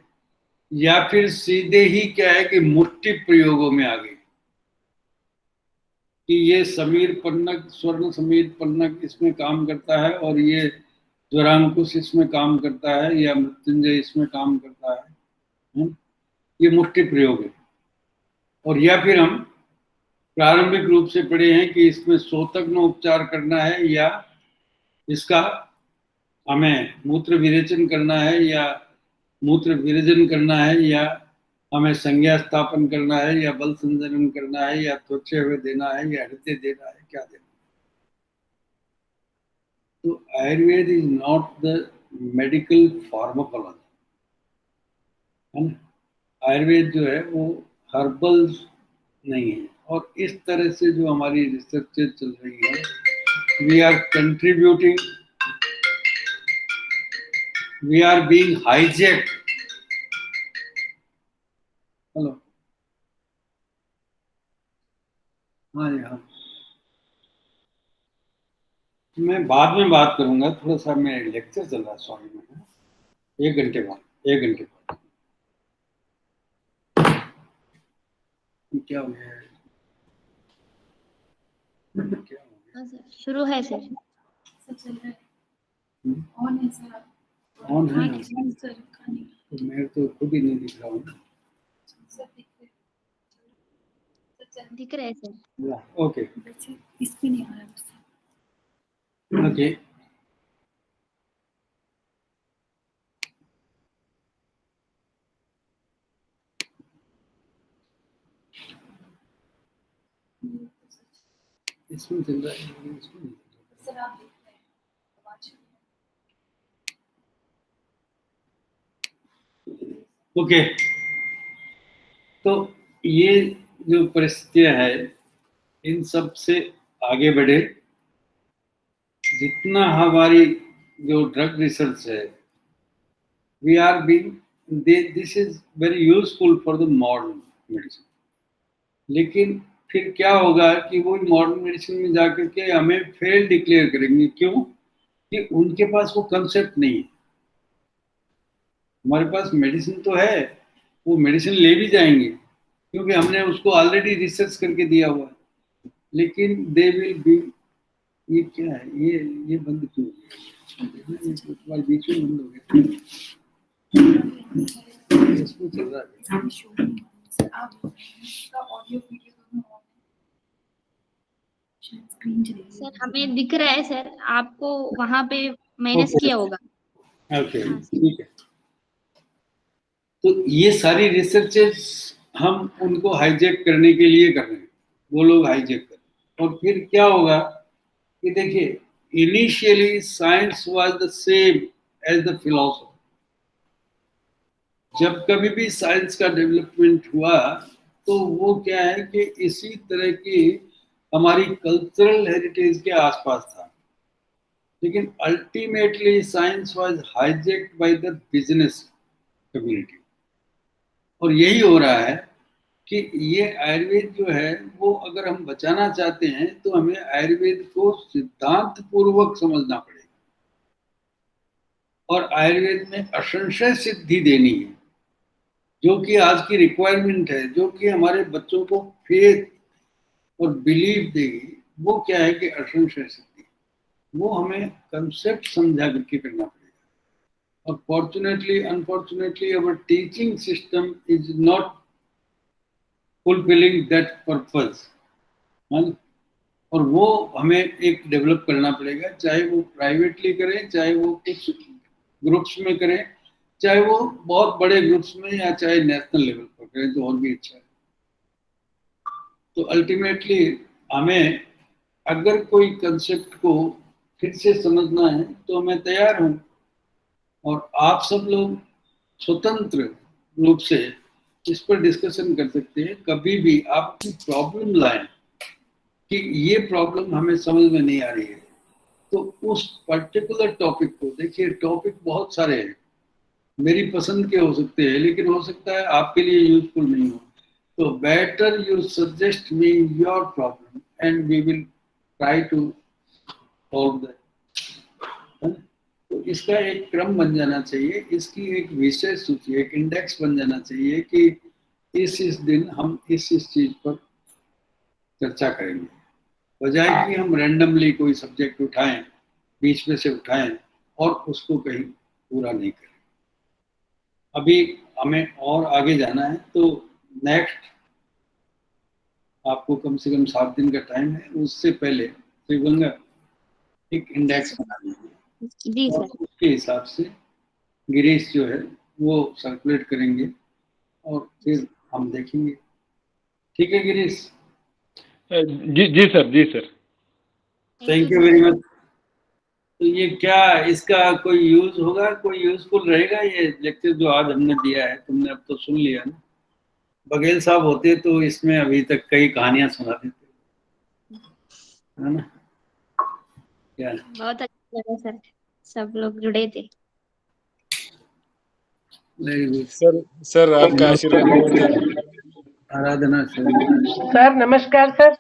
या फिर सीधे ही क्या है कि मुष्टि प्रयोगों में आ गए कि ये समीर पन्नग, स्वर्ण समीर पन्नग इसमें काम करता है और ये ज्वरांकुश इसमें काम करता है या मृत्युंजय इसमें काम करता है। ये मुष्टि प्रयोग है। और या फिर हम प्रारंभिक रूप से पढ़े हैं कि इसमें सोतग्न उपचार करना है या इसका हमें मूत्र विरेचन करना है या मूत्र विरेचन करना है या हमें संज्ञा स्थापन करना है या बल संजनन करना है या त्वचे हुए देना है या हृदय देना है, क्या देना है। तो Ayurveda is not the medical pharmacology, है ना। आयुर्वेद जो है वो हर्बल नहीं है। और इस तरह से जो हमारी रिसर्च चल रही है, we are contributing, we are being hijacked. Hello, हाँ जी, हाँ। मैं बाद में बात करूंगा, थोड़ा सा मैं लेक्चर चल रहा है, सॉरी। मैं 1 घंटे बाद, 1 घंटे बाद। क्या हो गया है? क्या हो गया? हाँ सर, शुरू है सर। सब चल रहा है। हम्म? ऑन है सर आप? ऑन है हाँ ना? सर खाने तो मैं तो खुद ही नहीं दिख रहा हूँ। सब दिख रहे हैं। सर चल दिख रहा है सर। ओके वैसे इस पे नहीं आ रहा बस। ओके। इसमें चल रहा है, इसमें नहीं चल रहा सर आप देख रहे हैं आवाज। है। ओके, तो ये जो परिस्थितियां है, इन सब से आगे बढ़े। जितना हमारी जो ड्रग रिसर्च है, we are being, this is very useful for the modern medicine. लेकिन फिर क्या होगा कि वो मॉडर्न मेडिसिन में जाकर के हमें फेल डिक्लेयर करेंगे। क्यों? कि उनके पास वो कंसेप्ट नहीं है। हमारे पास मेडिसिन तो है, वो मेडिसिन ले भी जाएंगे क्योंकि हमने उसको ऑलरेडी रिसर्च करके दिया हुआ है। लेकिन दे विल बी, ये क्या है, ये बंद क्यों हो गया? ये तो तुम्हारे बीच में बंद हो गया। इसमें चल रहा है। सर आप का ऑडियो वीडियो दोनों ऑन है। शायद स्क्रीन चली गई। सर हमें दिख रहा है सर, आपको वहां पे माइनस ओके किया होगा। ओके, हाँ सर। ठीक है। तो ये सारी रिसर्चेस हम उनको हाईजैक करने के लिए कर रहे हैं, वो लोग हाईजैक कर। और फिर क्या होगा कि देखिए, initially science was the same as the philosophy. जब कभी भी साइंस का डेवलपमेंट हुआ तो वो क्या है कि इसी तरह की हमारी कल्चरल हेरिटेज के आसपास था। लेकिन ultimately science was hijacked by the business community. और यही हो रहा है कि ये आयुर्वेद जो है वो अगर हम बचाना चाहते हैं तो हमें आयुर्वेद को सिद्धांत पूर्वक समझना पड़ेगा। और आयुर्वेद में असंशय सिद्धि देनी है, जो कि आज की रिक्वायरमेंट है, जो कि हमारे बच्चों को फेथ और बिलीव देगी। वो क्या है कि असंशय सिद्धि, वो हमें कंसेप्ट समझा करके करना पड़ेगा। और fortunately unfortunately our teaching system is not fulfilling that purpose. और वो हमें एक डेवलप करना पड़ेगा, चाहे वो प्राइवेटली करें, चाहे वो कुछ ग्रुप्स में करें, चाहे वो बहुत बड़े ग्रुप्स में, या चाहे नेशनल लेवल पर करें तो और भी अच्छा है। तो अल्टीमेटली हमें अगर कोई कंसेप्ट को फिर से समझना है तो मैं तैयार हूं। और आप सब लोग स्वतंत्र रूप से इस पर डिस्कशन कर सकते हैं। कभी भी आप अपनी प्रॉब्लम लाएं कि ये प्रॉब्लम हमें समझ में नहीं आ रही है, तो उस पर्टिकुलर टॉपिक को देखिए। टॉपिक बहुत सारे हैं, मेरी पसंद के हो सकते हैं, लेकिन हो सकता है आपके लिए यूजफुल नहीं हो। तो better you suggest me your problem and we will try to solve that. तो इसका एक क्रम बन जाना चाहिए, इसकी एक विषय सूची, एक इंडेक्स बन जाना चाहिए कि इस दिन हम इस चीज पर चर्चा करेंगे। बजाय कि हम रैंडमली कोई सब्जेक्ट उठाएं, बीच में से उठाएं और उसको कहीं पूरा नहीं करें। अभी हमें और आगे जाना है, तो नेक्स्ट आपको कम से कम 7 दिन का टाइम है। उससे पहले श्रीगंगा एक इंडेक्स बना लीजिए जी और सर। उसके हिसाब से गिरीश जो है वो सर्कुलेट करेंगे। और फिर हम देखेंगे। ठीक है गिरीश, जी जी सर, जी sir. Thank you very much. तो ये क्या इसका कोई यूज होगा, कोई यूजफुल रहेगा ये लेक्चर जो आज हमने दिया है? तुमने अब तो सुन लिया ना। बघेल साहब होते तो इसमें अभी तक कई कहानियां सुना देते, है ना? क्या बहुत अच्छा लगा सर, सब लोग जुड़े थे। Very good. सर आपका आशीर्वाद है सर। आराधना सर, सर नमस्कार सर।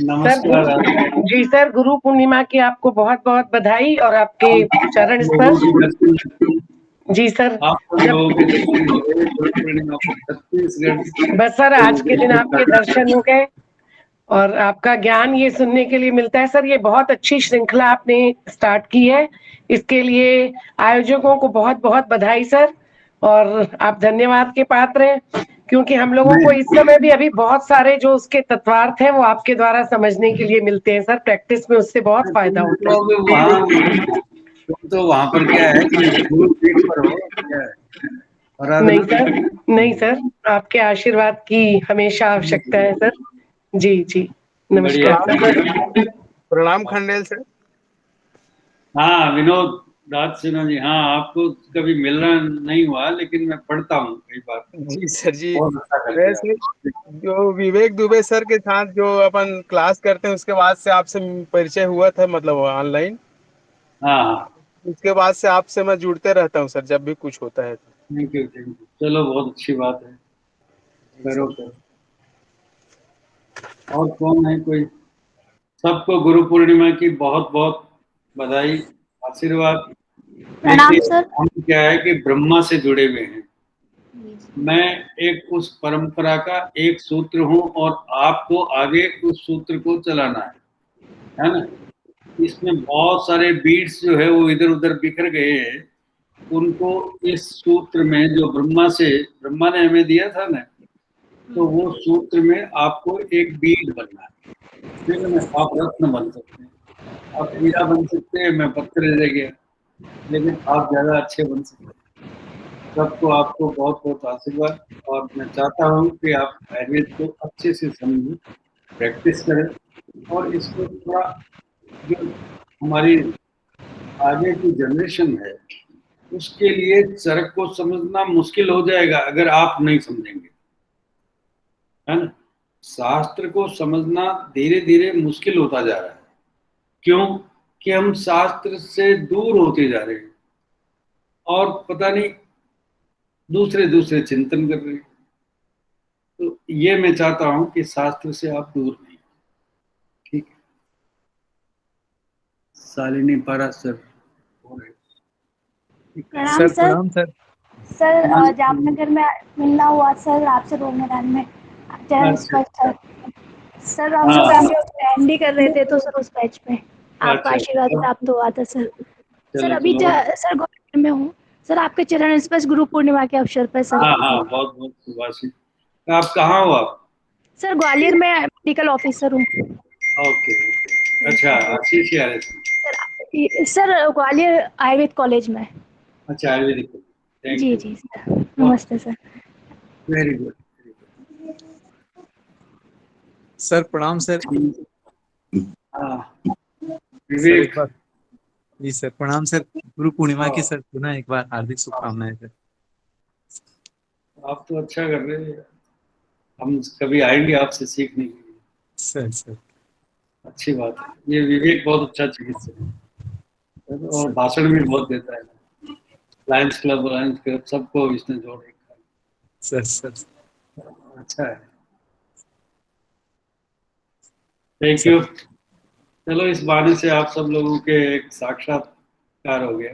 नमस्कार। जी सर, गुरु पूर्णिमा की आपको बहुत बहुत बधाई और आपके चरण लोगों स्पर्श। की दर्शन, जी सर। आप सब लोगों के दर्शन हो गए गुरु पूर्णिमा पर छत्तीसगढ़। बस सर आज के दिन आपके दर्शन हो गए और आपका ज्ञान ये सुनने के लिए मिलता है सर। ये बहुत अच्छी श्रृंखला आपने स्टार्ट की है, इसके लिए आयोजकों को बहुत बहुत बधाई सर। और आप धन्यवाद के पात्र हैं, क्योंकि हम लोगों को इस समय भी अभी बहुत सारे जो उसके तत्वार्थ हैं वो आपके द्वारा समझने के लिए मिलते हैं सर। प्रैक्टिस में उससे बहुत फायदा होता है। तुम तो वहां पर क्या है कि गुरु पीठ पर हो, क्या है? नहीं आराधना। सर, नहीं सर, आपके आशीर्वाद की हमेशा आवश्यकता है सर। जी जी, बढ़िया। नमस्कार सर। प्रणाम खंडेल सर। हाँ विनोद दास सिन्हा जी, हाँ आपको कभी मिलना नहीं हुआ लेकिन मैं पढ़ता हूँ कई बार। जी सर जी। बहुत अच्छा करते वैसे हैं जो विवेक दुबे सर के साथ जो अपन क्लास करते हैं उसके बाद से आपसे परिचय हुआ था, मतलब ऑनलाइन। आप। हाँ हाँ, उसके बाद से आपसे मैं जुड़ते रहता हूँ सर, जब भी कुछ होता है। Thank you thank you. चलो बहुत अच्छी बात है, जी करो सर। करो। और कौन है कोई? सबको गुरु पूर्णिमा की बहुत बहुत बधाई, आशीर्वाद। प्रणाम देखिए सर। हम क्या है कि ब्रह्मा से जुड़े हुए हैं। जी मैं एक उस परंपरा का एक सूत्र हूँ और आपको आगे उस सूत्र को चलाना है ना? इसमें बहुत सारे बीट्स जो है वो इधर उधर बिखर गए हैं, उनको इस सूत्र में जो ब्रह्मा ने हमें दिया था ना, तो वो सूत्र में आपको एक बीट बनना है। ठीक है ना? आप रत्न बन सकते हैं, आप हीरा बन सकते हैं, मैं पत्थर रह गया, लेकिन आप ज्यादा अच्छे बन सकते हैं। सबको आपको बहुत बहुत आशीर्वाद। और मैं चाहता हूँ कि आप आयुर्वेद को अच्छे से समझें, प्रैक्टिस करें, और इसको थोड़ा जो हमारी आगे की जनरेशन है उसके लिए चरक को समझना मुश्किल हो जाएगा अगर आप नहीं समझेंगे, है ना? शास्त्र को समझना धीरे धीरे मुश्किल होता जा रहा है। क्यों? कि हम शास्त्र से दूर होते जा रहे हैं और पता नहीं दूसरे दूसरे चिंतन कर रहे हैं। तो ये मैं चाहता हूं कि शास्त्र से आप दूर नहीं। ठीक है? शालिनी पारा सर हो रहे। प्रणाम सर। प्रणाम सर। सर जामनगर में मिलना हुआ सर आपसे 2 मैदान में चरण अच्छा स्पर्श सर। सर हम हाँ, लोग एमडी कर रहे थे तो सर उस बैच में आपका अच्छा आशीर्वाद अच्छा। प्राप्त हुआ था सर। सर चलो अभी चलो। सर ग्वालियर में हूँ सर, आपके चरण स्पर्श गुरु पूर्णिमा के अवसर पर सर। हाँ हाँ, बहुत बहुत शुभाशीष। आप कहाँ हो आप? सर ग्वालियर में मेडिकल ऑफिसर हूँ। ओके ओके, अच्छा आशीष यार है। सर ग्वालियर आयुर्वेद कॉलेज में। अच्छा आयुर्वेदिक, थैंक जी यू। जी सर, नमस्ते सर। Very good. सर प्रणाम सर। हाँ सर विवेक। एक बार, जी सर प्रणाम सर। गुरु पूर्णिमा की हाँ, सर पुनः एक बार हार्दिक शुभकामनाएं सर। आप तो अच्छा कर रहे हैं, हम कभी आएंगे आपसे सीखने के लिए। सर सर अच्छी बात है, ये विवेक बहुत अच्छा चिकित्सक है और सर भाषण भी बहुत देता है। लायंस क्लब सबको इसने जोड़ रखा सर सर है। अच्छा है, थैंक सर यू। चलो इस बहाने से आप सब लोगों के एक साक्षात्कार हो गया।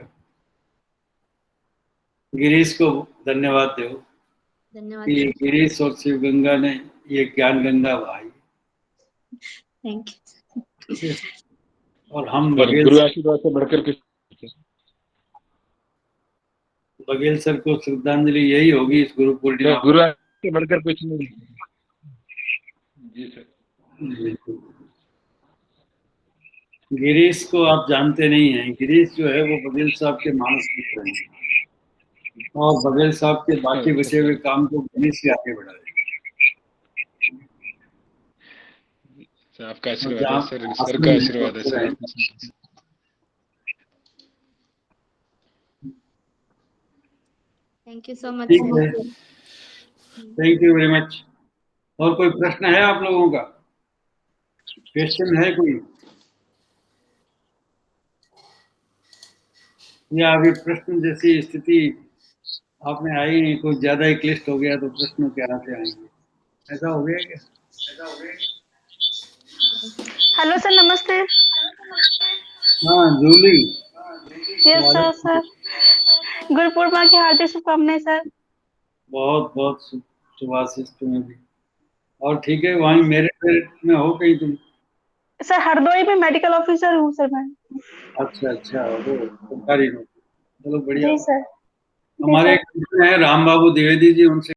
गिरीश को धन्यवाद दो धन्यवाद कि सर। गिरीश और शिव गंगा ने ये ज्ञान गंगा बहाई। Thank you. ठीक है? और हम और गुरु आशीर्वाद से बढ़कर कुछ। बघेल सर को श्रद्धांजलि यही होगी इस गुरु पूर्णिमा गुरु आशीर्वाद से बढ़कर कुछ नहीं। जी सर। पर। गिरीश को आप जानते नहीं हैं, गिरीश जो है वो बघेल साहब के मानस पुत्र हैं। और बघेल साहब के बाकी बचे हुए काम को गणेश से आगे बढ़ाए। आपका आशीर्वाद है सर, सर का आशीर्वाद है sir. Thank you so much ठीक है, थैंक यू वेरी मच। और कोई प्रश्न है आप लोगों का? क्वेश्चन है कोई? या अभी प्रश्न जैसी स्थिति आप में आई नहीं, कुछ ज्यादा ही क्लिष्ट हो गया तो प्रश्न कहाँ से आएंगे? ऐसा हो गया क्या? हेलो सर, नमस्ते। हाँ Jully, yes sir. Sir Guru Purnima की हार्दिक शुभकामनाएं सर। बहुत बहुत शुभाशीष तुम्हें भी। और ठीक है, वहीं मेरे में हो कहीं तुम? सर हरदोई में मेडिकल ऑफिसर हूँ सर मैं। अच्छा, वो सरकारी नौकरी, चलो बढ़िया। जी सर। हमारे एक मित्र हैं राम बाबू द्विवेदी जी, उनसे